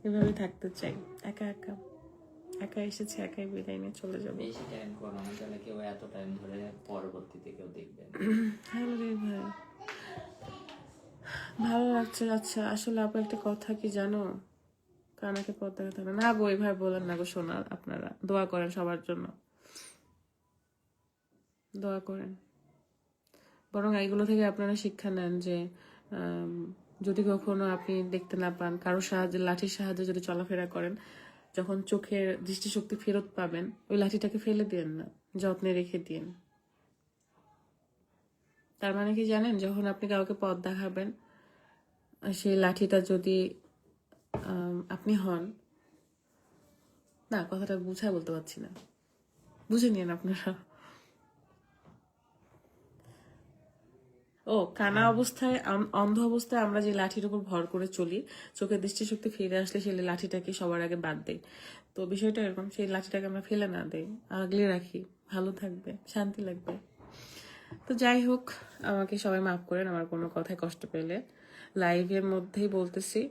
এভাবে থাকতে চাই, একা একা। একা এসেছি, একাই বিদায় নিয়ে চলে যাবো। বেশি টাইম করো না, তাহলে কেউ এত টাইম ধরে পরবর্তীতে কেউ দেখবে না। হ্যালো রে ভাই, ভালো লাগছে। আচ্ছা আসলে আপু একটা কথা কি জানো, কানাকে পর্দা থাকে না গো, ভাই বলেন না গো শোনা। আপনারা দোয়া করেন সবার জন্য, দোয়া করেন। বরং এইগুলো থেকে আপনারা শিক্ষা নেন যে যদি কখনো আপনি দেখতে না পান, কারো সাহায্যে, লাঠির সাহায্যে যদি চলাফেরা করেন, যখন চোখের দৃষ্টিশক্তি ফেরত পাবেন, ওই লাঠিটাকে ফেলে দিন না, যত্নে রেখে দিন। তার মানে কি জানেন, যখন আপনি কাউকে পথ দেখাবেন, সেই লাঠিটা যদি আপনি হন, না কথাটা বুঝায় বলতে পারছি না, বুঝে নিন আপনারা। ও কানা অবস্থায়, অন্ধ অবস্থায় আমরা যে লাঠির উপর ভর করে চলি, চোখের দৃষ্টিশক্তি ফিরে আসলে সেই লাঠিটাকে সবার আগে বাদ দেই। তো বিষয়টা এরকম, সেই লাঠিটাকে আমরা ফেলে না দেই, আগলে রাখি, ভালো থাকবে, শান্তি লাগবে। তো যাই হোক, আমাকে সবাই মাফ করেন আমার কোনো কথায় কষ্ট পেলে। লাইভের মধ্যেই বলতেছি,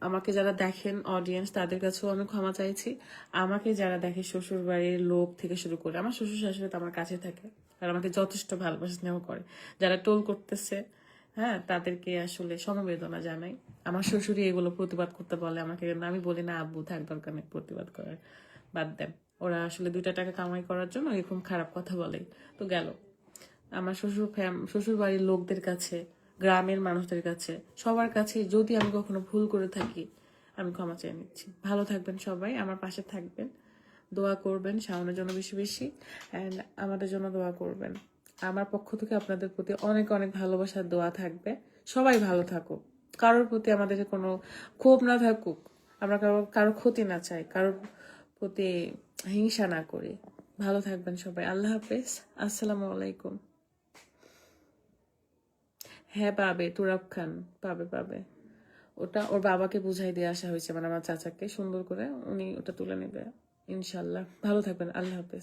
আমাকে যারা দেখেন অডিয়েন্স, তাদের কাছেও আমি ক্ষমা চাইছি। আমাকে যারা দেখে শ্বশুর বাড়ির লোক থেকে শুরু করে, আমার শ্বশুর শাশুড়ি তো আমার কাছে থাকে আর আমাকে যথেষ্ট ভালোবাসা স্নেহ করে। যারা টোল করতেছে, হ্যাঁ, তাদেরকে আসলে সমবেদনা জানাই। আমার শ্বশুরই এগুলো প্রতিবাদ করতে বলে আমাকে, কিন্তু আমি বলি না আব্বু থাক, দরকার নেই প্রতিবাদ করার, বাদ দেন। ওরা আসলে 2টা টাকা কামাই করার জন্য এরকম খারাপ কথা বলে। তো গেল আমার শ্বশুর বাড়ির লোকদের কাছে, গ্রামের মানুষদের কাছে, সবার কাছে যদি আমি কখনো ভুল করে থাকি, আমি ক্ষমা চেয়ে নিচ্ছি। ভালো থাকবেন সবাই, আমার পাশে থাকবেন, দোয়া করবেন শাওনের জন্য বেশি বেশি, অ্যান্ড আমাদের জন্য দোয়া করবেন। আমার পক্ষ থেকে আপনাদের প্রতি অনেক অনেক ভালোবাসার দোয়া থাকবে। সবাই ভালো থাকুক, কারোর প্রতি আমাদের কোনো ক্ষোভ না থাকুক, আমরা কারো ক্ষতি না চাই, কারোর প্রতি হিংসা না করি। ভালো থাকবেন সবাই, আল্লাহ হাফেজ, আসসালামু আলাইকুম। হ্যাঁ পাবে, তুরাব খান পাবে। ওটা ওর বাবাকে বুঝাই দিয়ে আসা হয়েছে, মানে আমার চাচাকে সুন্দর করে, উনি ওটা তুলে নেবে ইনশাল্লাহ। ভালো থাকবেন, আল্লাহ হাফেজ।